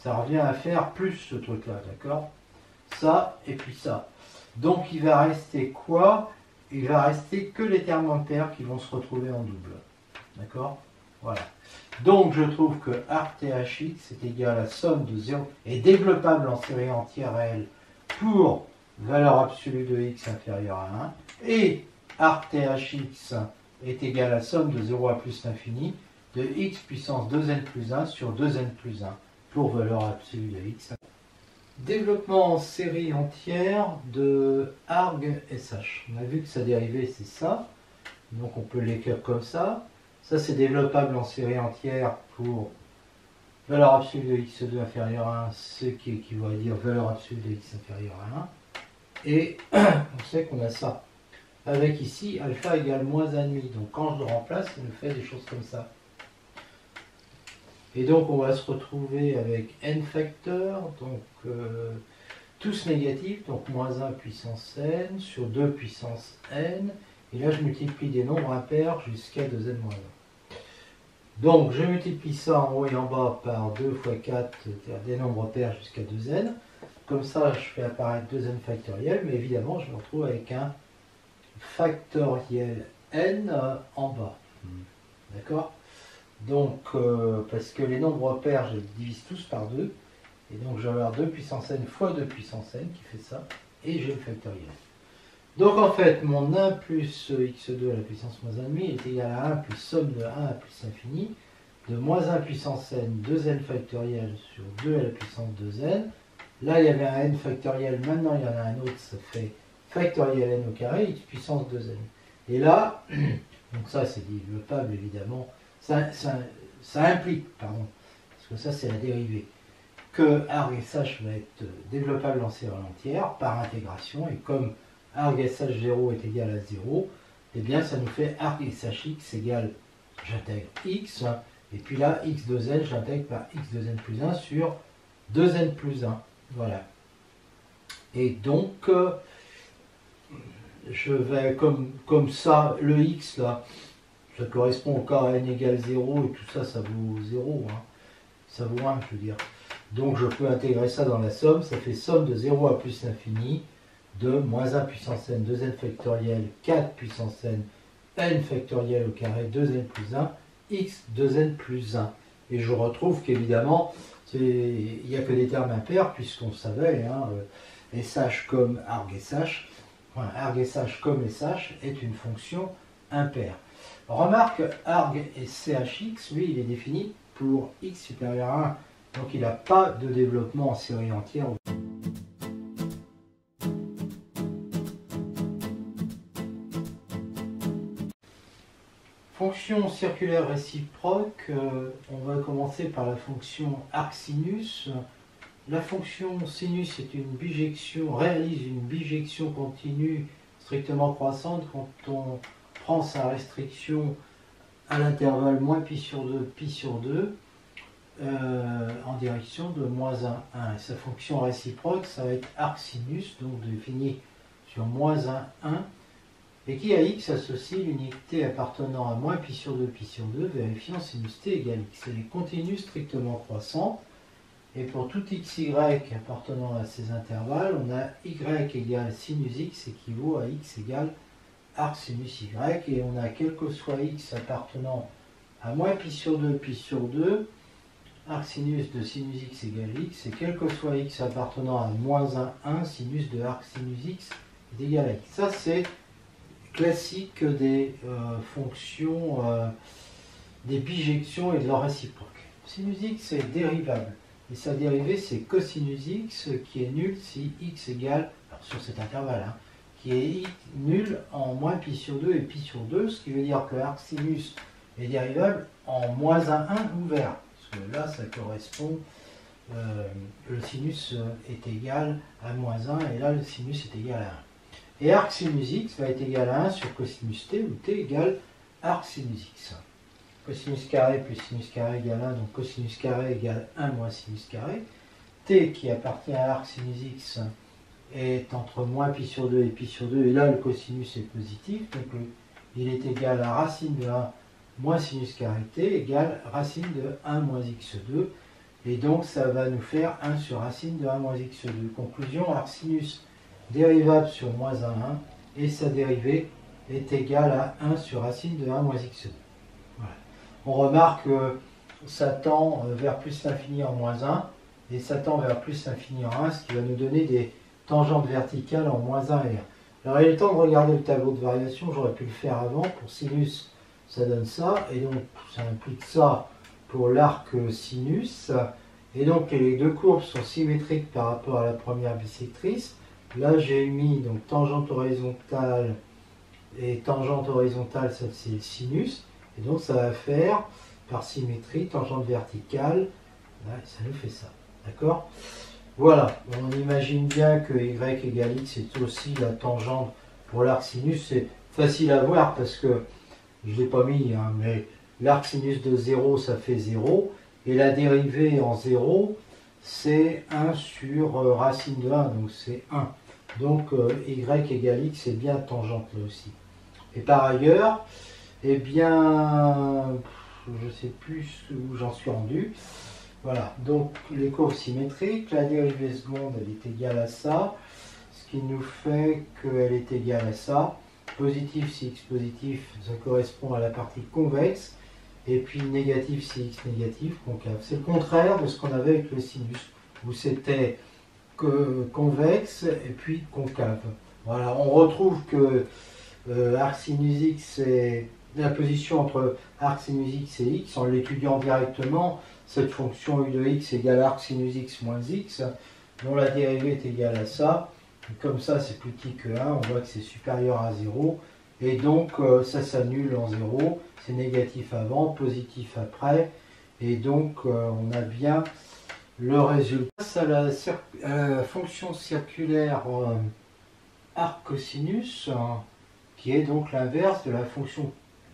ça revient à faire plus ce truc-là, d'accord? Ça, et puis ça. Donc, il va rester quoi? Il va rester que les termes impaires qui vont se retrouver en double. D'accord? Voilà. Donc, je trouve que arc thx est égal à la somme de 0, est développable en série entière réelle pour valeur absolue de x inférieure à 1, et arc thx est égal à la somme de 0 à plus l'infini de x puissance 2n plus 1 sur 2n plus 1 pour valeur absolue de x. Développement en série entière de arg sh. On a vu que sa dérivée c'est ça, donc on peut l'écrire comme ça. Ça c'est développable en série entière pour valeur absolue de x2 inférieure à 1, ce qui équivaut à dire valeur absolue de x inférieure à 1. Et on sait qu'on a ça. Avec ici, alpha égale moins 1,5. Donc quand je le remplace, il me fait des choses comme ça. Et donc on va se retrouver avec n facteurs, donc tous négatifs, donc moins 1 puissance n sur 2 puissance n. Et là je multiplie des nombres impairs jusqu'à 2n moins 1. Donc je multiplie ça en haut et en bas par 2 fois 4, c'est-à-dire des nombres pairs jusqu'à 2n. Comme ça je fais apparaître 2n factoriel, mais évidemment je me retrouve avec un factoriel n en bas. D'accord? Donc, parce que les nombres pairs, je les divise tous par 2. Et donc, je vais avoir 2 puissance n fois 2 puissance n qui fait ça. Et j'ai le factoriel. Donc, en fait, mon 1 plus x2 à la puissance moins 1,5 est égal à 1 plus somme de 1 à plus l'infini de moins 1 puissance n 2n factoriel sur 2 à la puissance 2n. Là, il y avait un n factoriel. Maintenant, il y en a un autre. Ça fait factoriel n au carré, x puissance 2n. Et là, donc ça c'est développable évidemment, ça implique, pardon, parce que ça c'est la dérivée, que arg sh va être développable en série entière par intégration, et comme arg sh0 est égal à 0, et bien ça nous fait arg shx égale, j'intègre x, et puis là x2n, j'intègre par x2n plus 1 sur 2n plus 1, voilà. Et donc, je vais comme ça, le x là, ça correspond au cas n égale 0 et tout ça, ça vaut 0, hein. Ça vaut 1, je veux dire. Donc je peux intégrer ça dans la somme, ça fait somme de 0 à plus l'infini de moins 1 puissance n, 2n factoriel, 4 puissance n, n factoriel au carré, 2n plus 1, x 2n plus 1. Et je retrouve qu'évidemment, il n'y a que des termes impairs, puisqu'on savait, hein, SH comme arg-SH, enfin, arg-SH comme SH est une fonction impaire. Remarque, arg et chx, lui, il est défini pour x supérieur à 1, donc il n'a pas de développement en série entière. Fonction circulaire réciproque, on va commencer par la fonction arcsinus. La fonction sinus est une bijection, réalise une bijection continue strictement croissante quand on prend sa restriction à l'intervalle moins pi sur 2 en direction de moins 1, 1. Et sa fonction réciproque, ça va être arcsinus, donc définie sur moins 1, 1, et qui à x associe l'unité appartenant à moins pi sur 2, vérifiant sinus t égale x. Elle est continue strictement croissante. Et pour tout xy appartenant à ces intervalles, on a y égale sinus x équivaut à x égale arc sinus y. Et on a quel que soit x appartenant à moins pi sur 2, arc sinus de sinus x égale x. Et quel que soit x appartenant à moins 1, 1, sinus de arc sinus x est égal à x. Ça, c'est classique des fonctions, des bijections et de leur réciproque. Sinus x est dérivable. Et sa dérivée, c'est cosinus x qui est nul si x égale, alors sur cet intervalle, hein, qui est nul en moins pi sur 2 et pi sur 2, ce qui veut dire que arc sinus est dérivable en moins 1, 1 ouvert. Parce que là, ça correspond, le sinus est égal à moins 1, et là, le sinus est égal à 1. Et arc sinus x va être égal à 1 sur cosinus t, où t égale arc sinus x. Cosinus carré plus sinus carré égale 1, donc cosinus carré égale 1 moins sinus carré. T qui appartient à arc sinus x est entre moins pi sur 2 et pi sur 2, et là le cosinus est positif, donc il est égal à racine de 1 moins sinus carré t égale racine de 1 moins x2, et donc ça va nous faire 1 sur racine de 1 moins x2. Conclusion, arc sinus dérivable sur moins 1, 1, et sa dérivée est égale à 1 sur racine de 1 moins x2. Voilà. On remarque que ça tend vers plus l'infini en moins 1, et ça tend vers plus l'infini en 1, ce qui va nous donner des tangentes verticales en moins 1 et 1. Alors il est temps de regarder le tableau de variation, j'aurais pu le faire avant. Pour sinus, ça donne ça, et donc ça implique ça pour l'arc sinus. Et donc les deux courbes sont symétriques par rapport à la première bisectrice. Là j'ai mis donc tangente horizontale et tangente horizontale, ça c'est le sinus. Et donc ça va faire par symétrie tangente verticale, là, ça nous fait ça. D'accord? Voilà, on imagine bien que y égale x c'est aussi la tangente pour l'arc sinus. C'est facile à voir parce que je ne l'ai pas mis, hein, mais l'arc sinus de 0 ça fait 0. Et la dérivée en 0 c'est 1 sur racine de 1, donc c'est 1. Donc y égale x c'est bien tangente là aussi. Et par ailleurs, eh bien, je ne sais plus où j'en suis rendu. Voilà, donc les courbes symétriques, la dérivée seconde, elle est égale à ça, ce qui nous fait qu'elle est égale à ça. Positif si x positif, ça correspond à la partie convexe, et puis négatif si x négatif, concave. C'est le contraire de ce qu'on avait avec le sinus, où c'était convexe et puis concave. Voilà, on retrouve que arc sinus x, c'est la position entre arc sinus x et x, en l'étudiant directement, cette fonction u de x égale arc sinus x moins x, dont la dérivée est égale à ça. Et comme ça, c'est plus petit que 1, on voit que c'est supérieur à 0. Et donc, ça s'annule en 0. C'est négatif avant, positif après. Et donc, on a bien le résultat. À la fonction circulaire arc cosinus, qui est donc l'inverse de la fonction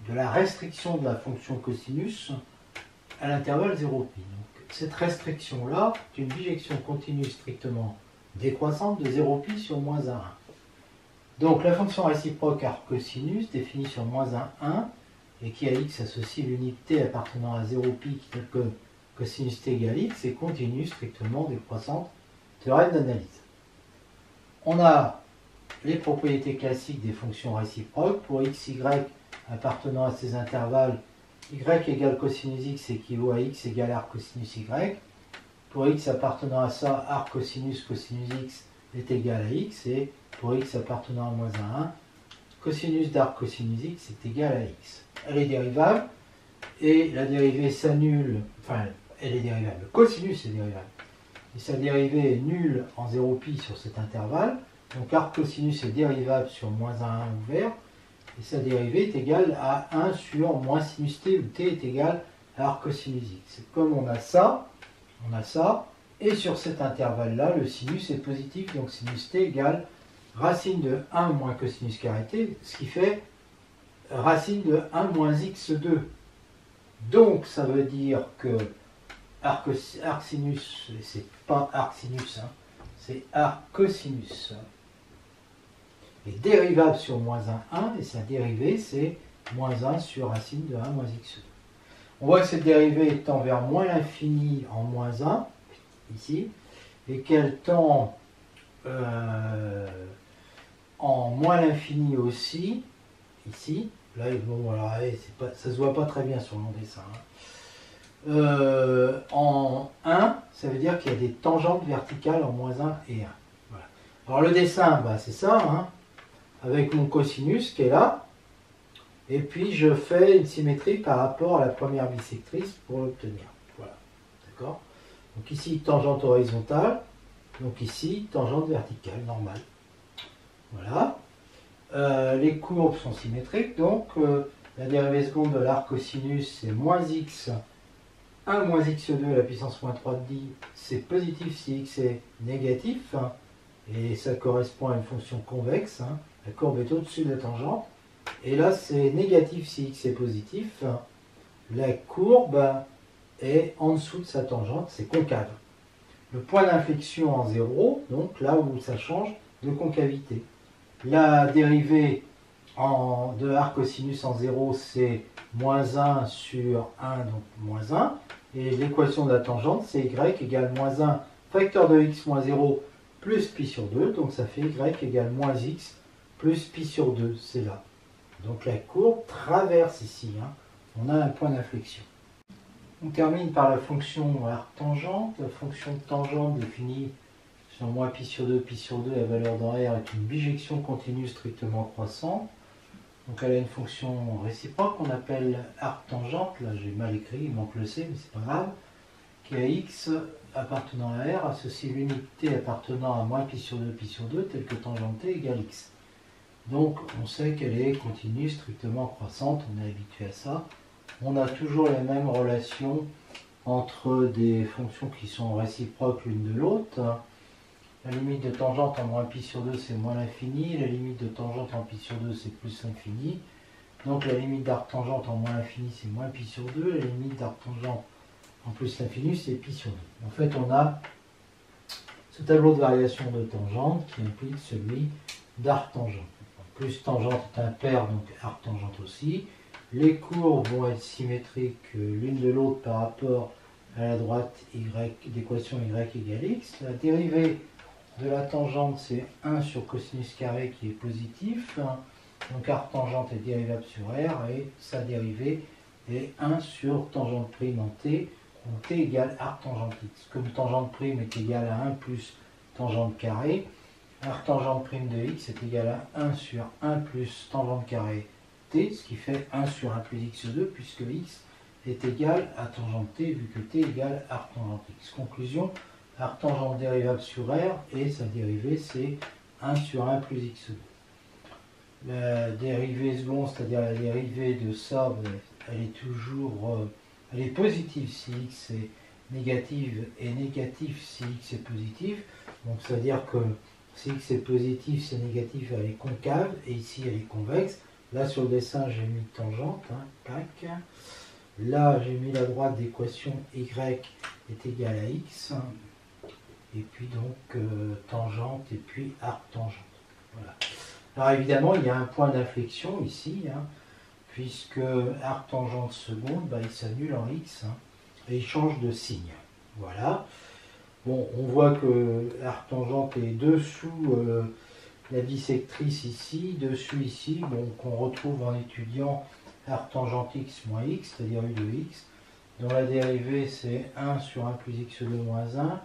de la restriction de la fonction cosinus à l'intervalle 0π. Donc, cette restriction-là est une bijection continue strictement décroissante de 0π sur moins 1, 1. Donc la fonction réciproque arc cosinus définie sur moins 1, 1, et qui à x associe l'unité appartenant à 0π qui est que cosinus t égale x, est continue strictement décroissante. Théorème d'analyse. On a les propriétés classiques des fonctions réciproques. Pour x, y appartenant à ces intervalles, y égale cosinus x équivaut à x égale arc cosinus y. Pour x appartenant à ça, arc cosinus x est égal à x. Et pour x appartenant à moins 1, cosinus d'arc cosinus x est égal à x. Elle est dérivable. Et la dérivée s'annule. Enfin, elle est dérivable. Le cosinus est dérivable. Et sa dérivée est nulle en 0π sur cet intervalle. Donc arc cosinus est dérivable sur moins 1 ouvert. Et sa dérivée est égale à 1 sur moins sinus t, où t est égal à arc cosinus x. Comme on a ça, et sur cet intervalle-là, le sinus est positif, donc sinus t égale racine de 1 moins cosinus carré t, ce qui fait racine de 1 moins x2. Donc ça veut dire que arc sinus, c'est pas arc sinus, hein, c'est arc cosinus, est dérivable sur moins 1, et sa dérivée c'est moins 1 sur racine de 1 moins x2. On voit que cette dérivée tend vers moins l'infini en moins 1, ici, et qu'elle tend en moins l'infini aussi, ici. Là, bon, alors, ça ne se voit pas très bien sur mon dessin. Hein. En 1, ça veut dire qu'il y a des tangentes verticales en moins 1 et 1. Voilà. Alors le dessin, bah, c'est ça, hein, avec mon cosinus qui est là. Et puis je fais une symétrie par rapport à la première bisectrice pour l'obtenir. Voilà. D'accord? Donc ici, tangente horizontale. Donc ici, tangente verticale, normale. Voilà. Les courbes sont symétriques, donc la dérivée seconde de l'arc cosinus c'est moins x, 1 moins x2 à la puissance moins 3 de pi, c'est positif si x est négatif, hein, et ça correspond à une fonction convexe, hein, la courbe est au-dessus de la tangente, et là c'est négatif si x est positif, hein, la courbe est en dessous de sa tangente, c'est concave. Le point d'inflexion en 0, donc là où ça change de concavité. La dérivée de arc cosinus en 0, c'est moins 1 sur 1, donc moins 1. Et l'équation de la tangente, c'est y égale moins 1 facteur de x moins 0 plus pi sur 2. Donc ça fait y égale moins x plus pi sur 2, c'est là. Donc la courbe traverse ici, hein. On a un point d'inflexion. On termine par la fonction arc tangente. La fonction de tangente définie sur moins pi sur 2, la valeur dans R est une bijection continue strictement croissante. Donc elle a une fonction réciproque qu'on appelle arc tangente. Là j'ai mal écrit, il manque le C, mais c'est pas grave. Qui a x appartenant à R associe l'unité appartenant à moins pi sur 2, telle que tangente t égale x. Donc on sait qu'elle est continue strictement croissante, on est habitué à ça. On a toujours les mêmes relations entre des fonctions qui sont réciproques l'une de l'autre. La limite de tangente en moins pi sur 2, c'est moins l'infini. La limite de tangente en pi sur 2, c'est plus l'infini. Donc la limite d'arc tangente en moins l'infini, c'est moins pi sur 2. La limite d'arc tangente en plus l'infini, c'est pi sur 2. En fait, on a ce tableau de variation de tangente qui implique celui d'arc tangente. Plus tangente est impair, donc arc tangente aussi. Les courbes vont être symétriques l'une de l'autre par rapport à la droite d'équation y égale x. La dérivée de la tangente, c'est 1 sur cosinus carré qui est positif. Donc arc tangente est dérivable sur R et sa dérivée est 1 sur tangente prime en t, où t égale arc tangente x. Comme tangente prime est égale à 1 plus tangente carré, arc tangente prime de x est égal à 1 sur 1 plus tangente carré t, ce qui fait 1 sur 1 plus x2, puisque x est égal à tangente t, vu que t égale arc tangente x. Conclusion, arc tangente dérivable sur R, et sa dérivée c'est 1 sur 1 plus x2. La dérivée seconde, c'est-à-dire la dérivée de ça, elle est toujours elle est positive si x est négative et négative si x est positif. Donc c'est-à-dire que si x est positif, c'est négatif, elle est concave, et ici elle est convexe. Là sur le dessin j'ai mis tangente, hein, tac. Là j'ai mis la droite d'équation y est égale à x, et puis donc tangente et puis arc tangente. Voilà. Alors évidemment il y a un point d'inflexion ici, hein, puisque arc tangente seconde, bah, il s'annule en x, hein, et il change de signe. Voilà. Bon, on voit que arc tangente est dessous la bisectrice ici, dessus ici, donc on retrouve en étudiant arc tangente x moins x, c'est-à-dire u de x, dont la dérivée c'est 1 sur 1 plus x2 moins 1,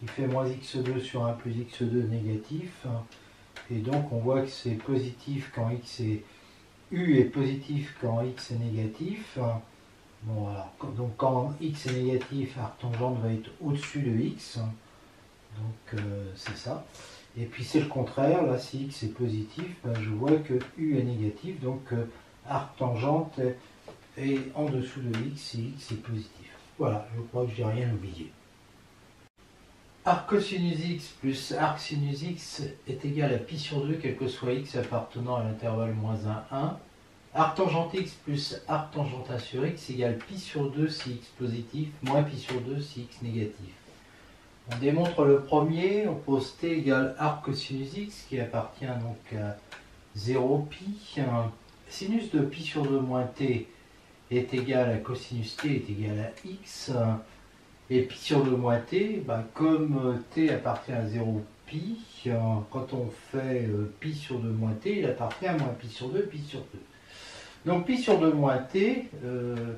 qui fait moins x2 sur 1 plus x2 négatif, et donc on voit que c'est positif quand x est... u est positif quand x est négatif. Bon, alors, donc quand x est négatif, arc tangente va être au-dessus de x, donc c'est ça. Et puis c'est le contraire, là si x est positif, ben, je vois que u est négatif, donc arc tangente est en dessous de x si x est positif. Voilà, je crois que j'ai rien oublié. Arc cosinus x plus arc sinus x est égal à pi sur 2, quel que soit x appartenant à l'intervalle moins 1, 1. Arc tangente x plus arc tangente 1 sur x égale pi sur 2 si x positif, moins pi sur 2 si x négatif. On démontre le premier, on pose t égale arc cosinus x qui appartient donc à 0 pi. Sinus de pi sur 2 moins t est égal à cosinus t est égal à x. Et pi sur 2 moins t, bah, comme t appartient à 0 pi, quand on fait pi sur 2 moins t, il appartient à moins pi sur 2, pi sur 2. Donc pi sur 2 moins t,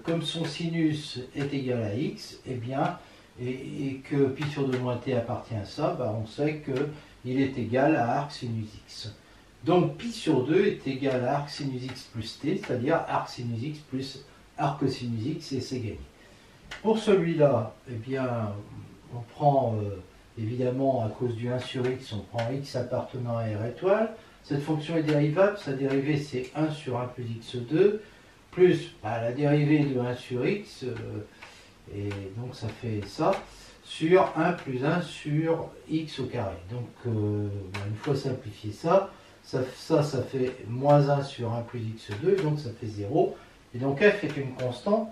comme son sinus est égal à x, eh bien, et que pi sur 2 moins t appartient à ça, bah, on sait qu'il est égal à arc sinus x. Donc pi sur 2 est égal à arc sinus x plus t, c'est-à-dire arc sinus x plus arc cosinus x, et c'est gagné. Pour celui-là, eh bien, on prend, évidemment, à cause du 1 sur x, on prend x appartenant à R étoile. Cette fonction est dérivable, sa dérivée c'est 1 sur 1 plus x2, plus bah, la dérivée de 1 sur x, et donc ça fait ça, sur 1 plus 1 sur x au carré. Donc bah, une fois simplifié ça fait moins 1 sur 1 plus x2, donc ça fait 0. Et donc f est une constante,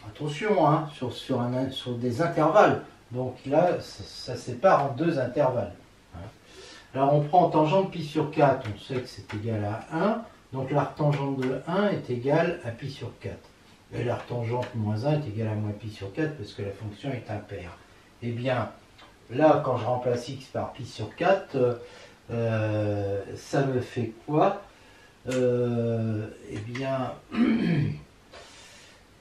attention, hein, sur des intervalles. Donc là, ça sépare en deux intervalles. Alors on prend tangente pi sur 4, on sait que c'est égal à 1, donc l'arctangente de 1 est égale à pi sur 4. Et l'arctangente moins 1 est égale à moins pi sur 4 parce que la fonction est impaire. Eh bien, là, quand je remplace x par pi sur 4, ça me fait quoi? Eh bien,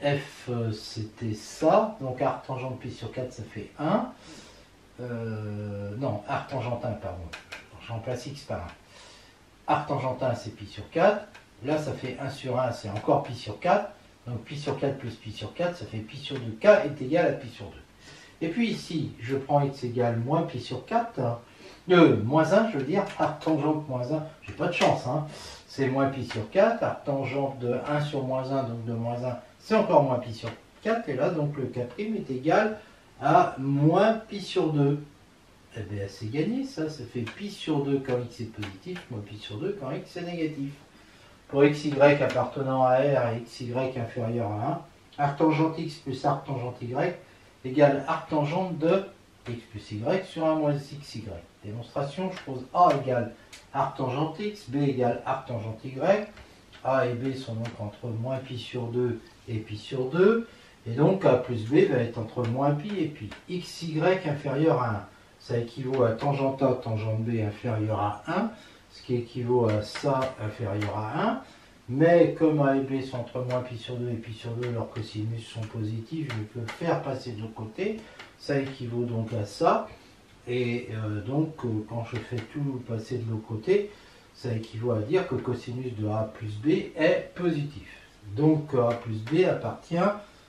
f c'était ça, donc arctangente pi sur 4 ça fait 1. Non, arctangente 1, pardon. Je remplace x par 1. Arctangente 1 c'est pi sur 4. Là ça fait 1 sur 1, c'est encore pi sur 4. Donc pi sur 4 plus pi sur 4, ça fait pi sur 2. K est égal à pi sur 2. Et puis ici, je prends x égale moins pi sur 4. Moins 1, je veux dire, arctangente moins 1. J'ai pas de chance, hein. C'est moins pi sur 4. Arctangente de 1 sur moins 1, donc de moins 1, c'est encore moins pi sur 4. Et là, donc le K' est égal à moins pi sur 2. Eh bien, c'est gagné, ça fait pi sur 2 quand x est positif, moins pi sur 2 quand x est négatif. Pour xy appartenant à R et xy inférieur à 1, arctangente x plus arctangente y égale arctangente de x plus y sur 1 moins xy. Démonstration, je pose A égale arctangente x, B égale arctangente y. A et B sont donc entre moins pi sur 2 et pi sur 2. Et donc A plus B va être entre moins pi et pi. XY inférieur à 1. Ça équivaut à tangente A, tangente B inférieur à 1. Ce qui équivaut à ça inférieur à 1. Mais comme A et B sont entre moins pi sur 2 et pi sur 2, leurs cosinus sont positifs, je peux faire passer de l'autre côté. Ça équivaut donc à ça. Et donc quand je fais tout passer de l'autre côté, ça équivaut à dire que cosinus de A plus B est positif. Donc A plus B appartient...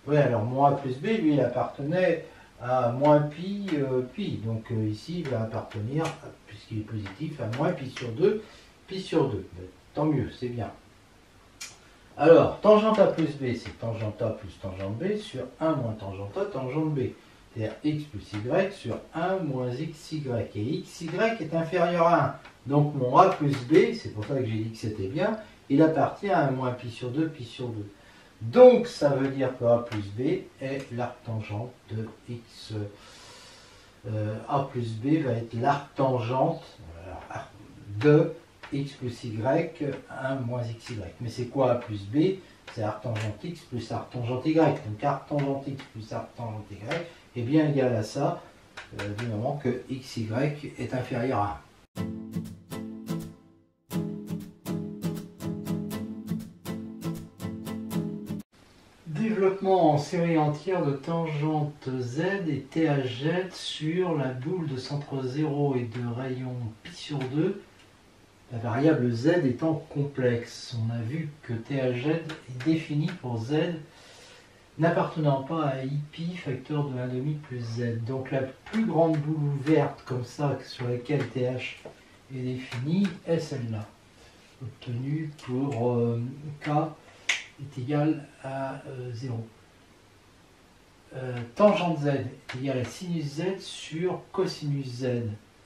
Oui, alors moins A plus B, lui, il appartenait à moins pi, pi. Donc ici, il va appartenir, puisqu'il est positif, à moins pi sur 2, pi sur 2. Mais, tant mieux, c'est bien. Alors, tangente A plus B, c'est tangente A plus tangente B sur 1 moins tangente A, tangente B. C'est-à-dire x plus y sur 1 moins xy. Et xy est inférieur à 1. Donc mon A plus B, c'est pour ça que j'ai dit que c'était bien, il appartient à moins pi sur 2, pi sur 2. Donc, ça veut dire que A plus B est l'arctangente de x. A plus B va être l'arctangente de x plus y, 1 moins xy. Mais c'est quoi A plus B? C'est arctangente x plus arctangente y. Donc, arctangente x plus arctangente y est bien égal à ça, du moment que xy est inférieur à 1. en série entière de tangente Z et THZ sur la boule de centre 0 et de rayon pi sur 2, la variable Z étant complexe. On a vu que THZ est défini pour Z n'appartenant pas à IPi facteur de 1,5 plus Z. Donc la plus grande boule ouverte comme ça sur laquelle TH est définie est celle-là, obtenue pour K est égal à 0. Tangente Z est égal à sinus Z sur cosinus Z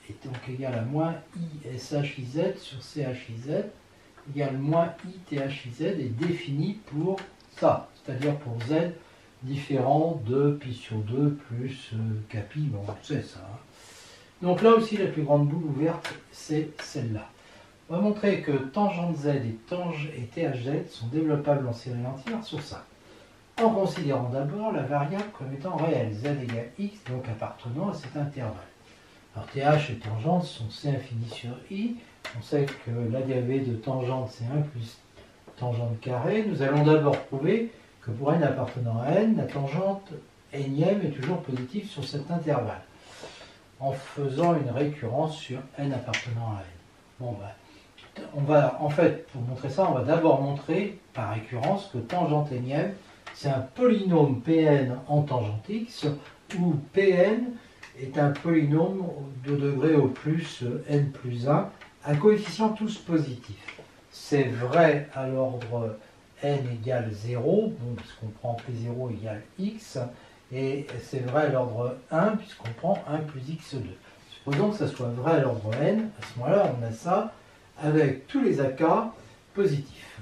est donc égal à moins I SHIZ sur CHIZ égale moins I THIZ est défini pour ça, c'est-à-dire pour Z différent de pi sur 2 plus Kpi, bon c'est ça. Hein. Donc là aussi la plus grande boule ouverte c'est celle-là. On va montrer que tangente Z et THZ sont développables en série entière sur ça. En considérant d'abord la variable comme étant réelle, Z égale X, donc appartenant à cet intervalle. Alors TH et tangente sont C infini sur I. On sait que la dérivée de tangente c'est 1 plus tangente carrée. Nous allons d'abord prouver que pour n appartenant à n, la tangente énième est toujours positive sur cet intervalle, en faisant une récurrence sur n appartenant à n. Bon, en fait, pour montrer ça, on va d'abord montrer par récurrence que tangente énième, c'est un polynôme Pn en tangente x, où Pn est un polynôme de degré au plus n plus 1, à coefficients tous positifs. C'est vrai à l'ordre n égale 0, bon, puisqu'on prend P0 égale x, et c'est vrai à l'ordre 1, puisqu'on prend 1 plus x2. Supposons que ça soit vrai à l'ordre n, à ce moment-là, on a ça avec tous les AK positifs.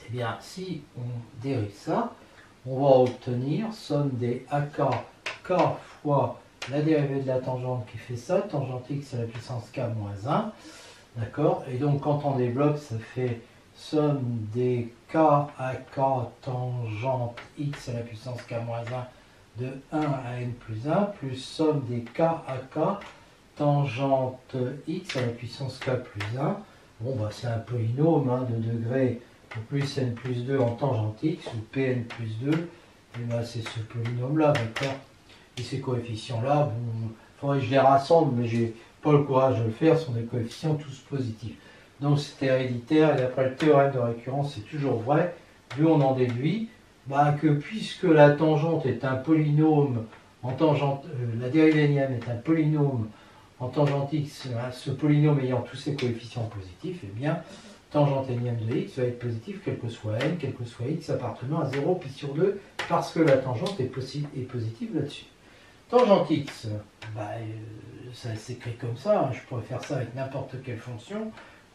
Eh bien, si on dérive ça, on va obtenir somme des AK k fois la dérivée de la tangente qui fait ça, tangente x à la puissance k moins 1, d'accord? Et donc, quand on débloque, ça fait somme des k à k tangente x à la puissance k moins 1 de 1 à n plus 1, plus somme des k à k tangente x à la puissance k plus 1. Bon, bah, c'est un polynôme hein, de degré au plus n plus 2 en tangente x, ou pn plus 2. Et bah, c'est ce polynôme-là, d'accord? Et ces coefficients-là, bon, il faudrait que je les rassemble, mais j'ai pas le courage de le faire, ce sont des coefficients tous positifs. Donc c'est héréditaire, et d'après le théorème de récurrence, c'est toujours vrai. D'où on en déduit bah, que puisque la tangente est un polynôme en tangente, la dérivée énième est un polynôme en tangente x, ce polynôme ayant tous ses coefficients positifs, eh bien, tangente énième de x va être positif quel que soit n, quel que soit x appartenant à 0 pi sur 2, parce que la tangente est positive là-dessus. Tangente x, bah, ça s'écrit comme ça, hein, je pourrais faire ça avec n'importe quelle fonction,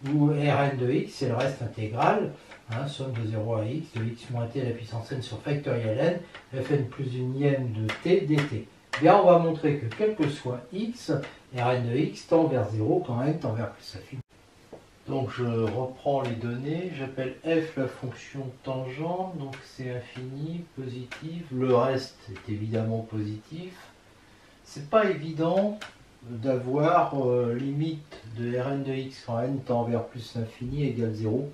où Rn de x c'est le reste intégral, hein, somme de 0 à x, de x moins t à la puissance n sur factoriel n, fn plus unième de t dt. Bien, on va montrer que quel que soit x, Rn de x tend vers 0 quand n tend vers plus infini. Donc je reprends les données, j'appelle f la fonction tangente, donc c'est infini, positif, le reste est évidemment positif. C'est pas évident d'avoir limite de Rn de x quand n tend vers plus l'infini égale 0,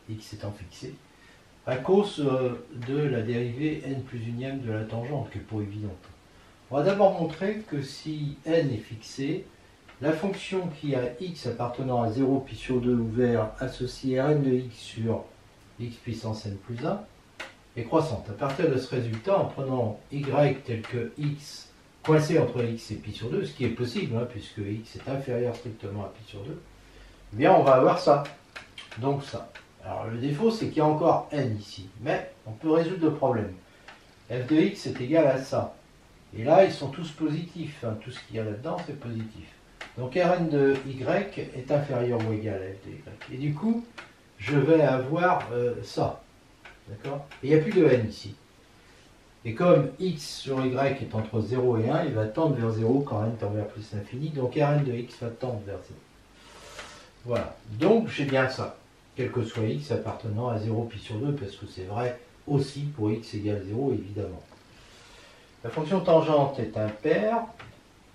x étant fixé, à cause de la dérivée n plus unième de la tangente, qui n'est pas évidente. On va d'abord montrer que si n est fixé, la fonction qui a x appartenant à 0 pi sur 2 ouvert associé Rn de x sur x puissance n plus 1 est croissante. À partir de ce résultat, en prenant y tel que x coincé entre x et pi sur 2, ce qui est possible, hein, puisque x est inférieur strictement à pi sur 2, eh bien on va avoir ça. Donc ça. Alors le défaut, c'est qu'il y a encore n ici, mais on peut résoudre le problème. f de x est égal à ça. Et là, ils sont tous positifs. Hein, tout ce qu'il y a là-dedans, c'est positif. Donc Rn de y est inférieur ou égal à f de y. Et du coup, je vais avoir ça. D'accord? Et il n'y a plus de n ici. Et comme x sur y est entre 0 et 1, il va tendre vers 0 quand n tend vers plus l'infini. Donc Rn de x va tendre vers 0. Voilà. Donc j'ai bien ça. Quel que soit x appartenant à 0 pi sur 2, parce que c'est vrai aussi pour x égale 0, évidemment. La fonction tangente est impaire.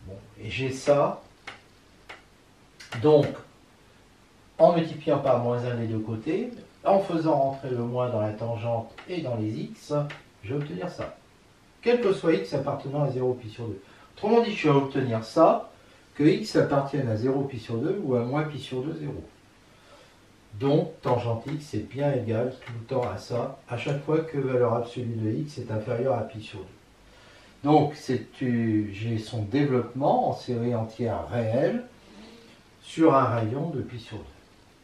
Bon, et j'ai ça. Donc, en multipliant par moins 1 les deux côtés, en faisant rentrer le moins dans la tangente et dans les x, je vais obtenir ça. Quel que soit x appartenant à 0 pi sur 2. Autrement dit, je vais obtenir ça, que x appartienne à 0 pi sur 2 ou à moins pi sur 2, 0. Donc, tangente x est bien égal tout le temps à ça, à chaque fois que valeur absolue de x est inférieure à pi sur 2. Donc, j'ai son développement en série entière réelle sur un rayon de pi sur 2.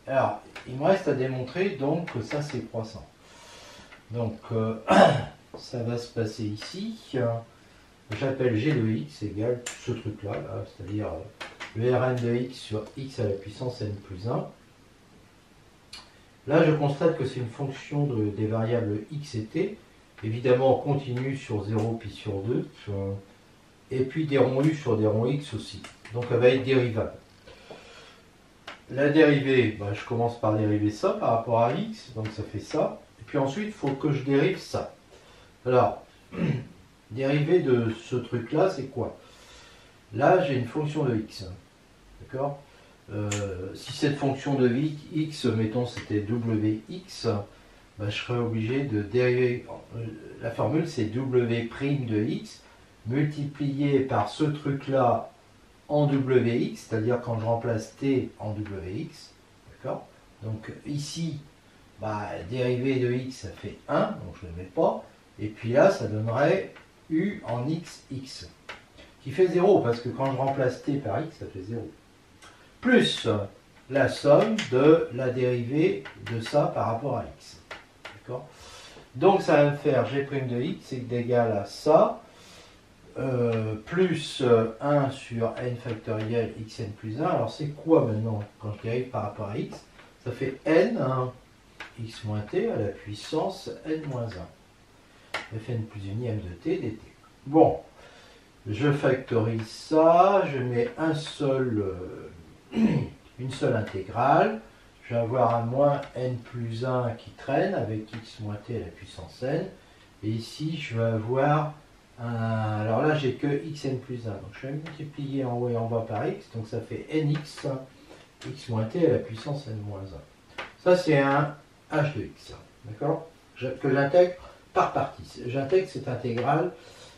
Alors, il me reste à démontrer donc que ça c'est croissant. Donc, ça va se passer ici. J'appelle g de x égale ce truc-là, c'est-à-dire le Rn de x sur x à la puissance n plus 1. Là, je constate que c'est une fonction des variables x et t, évidemment continue sur 0 pi sur 2, et puis des ronds u sur des ronds x aussi. Donc elle va être dérivable. La dérivée, je commence par dériver ça par rapport à x, donc ça fait ça. Et puis ensuite, il faut que je dérive ça. Alors, dérivée de ce truc-là, c'est quoi? Là, j'ai une fonction de x. D'accord? Si cette fonction de x, mettons, c'était wx, je serais obligé de dériver. La formule, c'est w' de x multiplié par ce truc-là en wx, c'est-à-dire quand je remplace t en wx. D'accord? Donc ici, dérivée de x, ça fait 1, donc je ne le mets pas. Et puis là, ça donnerait u en xx, qui fait 0, parce que quand je remplace t par x, ça fait 0. Plus la somme de la dérivée de ça par rapport à x. D'accord? Donc ça va me faire g' de x est égal à ça, plus 1 sur n factoriel xn plus 1. Alors c'est quoi maintenant quand je dérive par rapport à x? Ça fait n x moins t à la puissance n moins 1. Fn plus unième de t dt. Bon, je factorise ça, je mets une seule intégrale. Je vais avoir un moins n plus 1 qui traîne avec x moins t à la puissance n. Et ici, je vais avoir un... Alors là, j'ai que xn plus 1. Donc je vais multiplier en haut et en bas par x. Donc ça fait nx, x moins t à la puissance n moins 1. Ça, c'est un h de x. D'accord? Que j'intègre par partie. J'intègre cette intégrale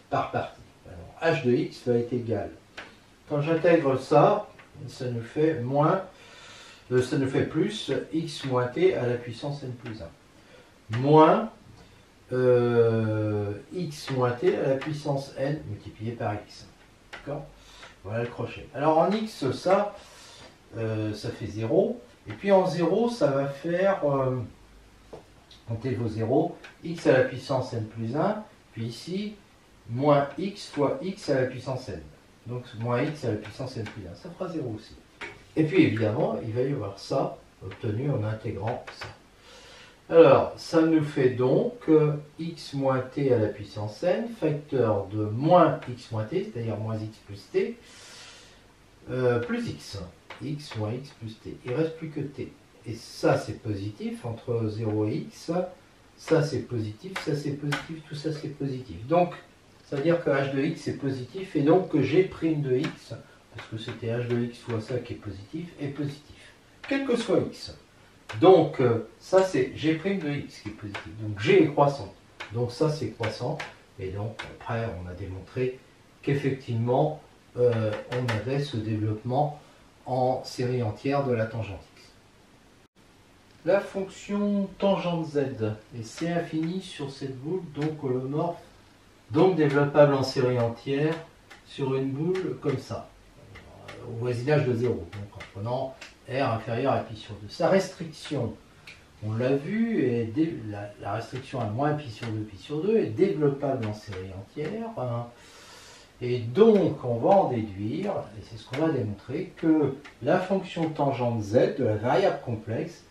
par partie. Alors, h de x va être égal. Quand j'intègre ça, ça nous fait plus x moins t à la puissance n plus 1. Moins x moins t à la puissance n multiplié par x. D'accord? Voilà le crochet. Alors en x, ça fait 0. Et puis en 0, ça va faire, comptez vos 0, x à la puissance n plus 1. Puis ici, moins x fois x à la puissance n. Donc moins x à la puissance n plus 1. Ça fera 0 aussi. Et puis évidemment, il va y avoir ça obtenu en intégrant ça. Alors, ça nous fait donc x moins t à la puissance n, facteur de moins x moins t, c'est-à-dire moins x plus t, plus x. X moins x plus t. Il ne reste plus que t. Et ça, c'est positif entre 0 et x. Ça, c'est positif, ça, c'est positif, tout ça, c'est positif. Donc, ça veut dire que h de x est positif et donc que g' de x, parce que c'était h de x fois ça qui est positif, quel que soit x. Donc, ça c'est g' de x qui est positif. Donc, g est croissant. Donc, ça c'est croissant. Et donc, après, on a démontré qu'effectivement, on avait ce développement en série entière de la tangente x. La fonction tangente z est c infini sur cette boule, donc holomorphe, donc développable en série entière sur une boule comme ça, au voisinage de 0, donc en prenant R inférieur à pi sur 2. Sa restriction, on l'a vu, est la restriction à moins pi sur 2 est développable en série entière, et donc on va en déduire, et c'est ce qu'on va démontrer, que la fonction tangente z de la variable complexe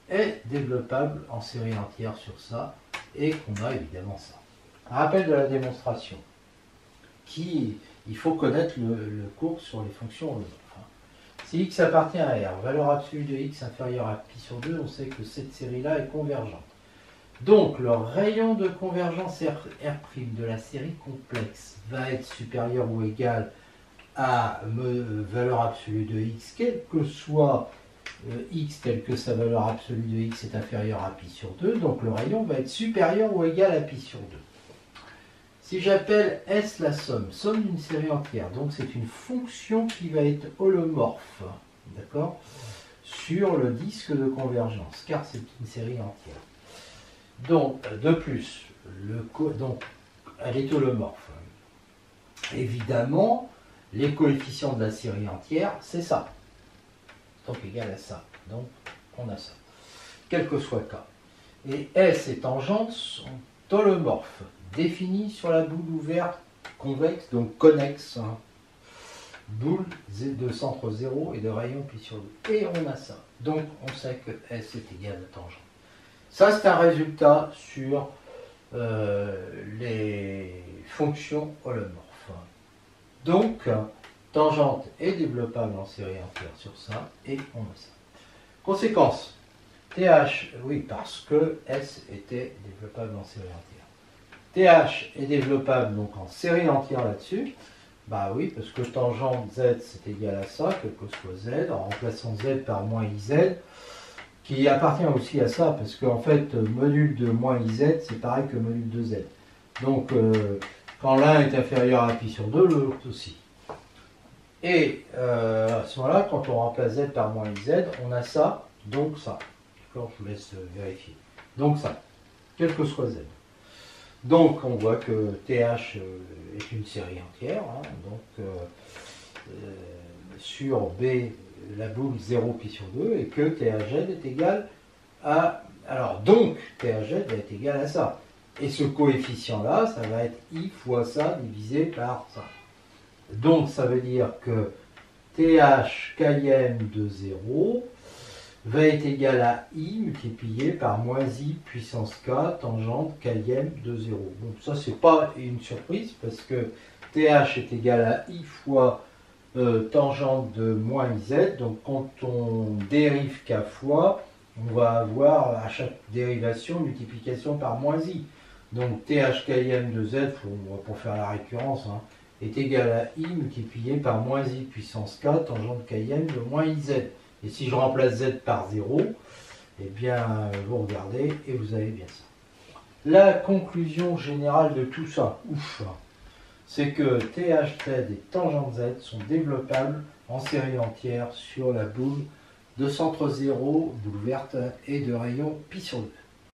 est développable en série entière sur ça, et qu'on a évidemment ça. Un rappel de la démonstration, il faut connaître le cours sur les fonctions holomorphes. Si x appartient à R, valeur absolue de x inférieure à pi sur 2, on sait que cette série-là est convergente. Donc le rayon de convergence R' de la série complexe va être supérieur ou égal à valeur absolue de x, quel que soit x tel que sa valeur absolue de x est inférieure à pi sur 2, donc le rayon va être supérieur ou égal à pi sur 2. Si j'appelle S la somme d'une série entière, donc c'est une fonction qui va être holomorphe, d'accord, sur le disque de convergence, car c'est une série entière. Donc, de plus, donc, elle est holomorphe. Évidemment, les coefficients de la série entière, c'est ça. Donc égal à ça. Donc, on a ça. Quel que soit K. Et S et tangente sont holomorphes, définis sur la boule ouverte convexe, donc connexe, hein. Boule de centre 0 et de rayon pi sur 2. Et on a ça. Donc, on sait que S est égal à tangente. Ça, c'est un résultat sur les fonctions holomorphes. Donc, tangente est développable en série entière sur ça, et on a ça. Conséquence, TH, oui, parce que S était développable en série entière. TH est développable donc en série entière là-dessus. Bah oui, parce que tangente Z, c'est égal à ça, quel que soit Z, en remplaçant Z par moins IZ, qui appartient aussi à ça, parce qu'en fait, module de moins IZ, c'est pareil que module de Z. Donc, quand l'un est inférieur à pi sur 2, l'autre aussi. Et à ce moment-là, quand on remplace Z par moins IZ, on a ça, donc ça. D'accord, je vous laisse vérifier. Donc ça, quel que soit Z. Donc, on voit que TH est une série entière, hein, donc sur B, la boule 0 pi sur 2, et que THZ est égal à... Alors, donc, THZ va être égal à ça. Et ce coefficient-là, ça va être I fois ça divisé par ça. Donc, ça veut dire que TH Km de 0 va être égal à I multiplié par moins I puissance K tangente Km de 0. Bon, ça, c'est pas une surprise parce que TH est égal à I fois tangente de moins IZ. Donc, quand on dérive K fois, on va avoir à chaque dérivation multiplication par moins I. Donc, TH Km de Z, pour faire la récurrence, hein, est égal à I multiplié par moins I puissance K tangente Km de moins IZ. Et si je remplace Z par 0, eh bien, vous regardez et vous avez bien ça. La conclusion générale de tout ça, c'est que THZ et tangente Z sont développables en série entière sur la boule de centre 0, boule verte, et de rayon pi sur 2.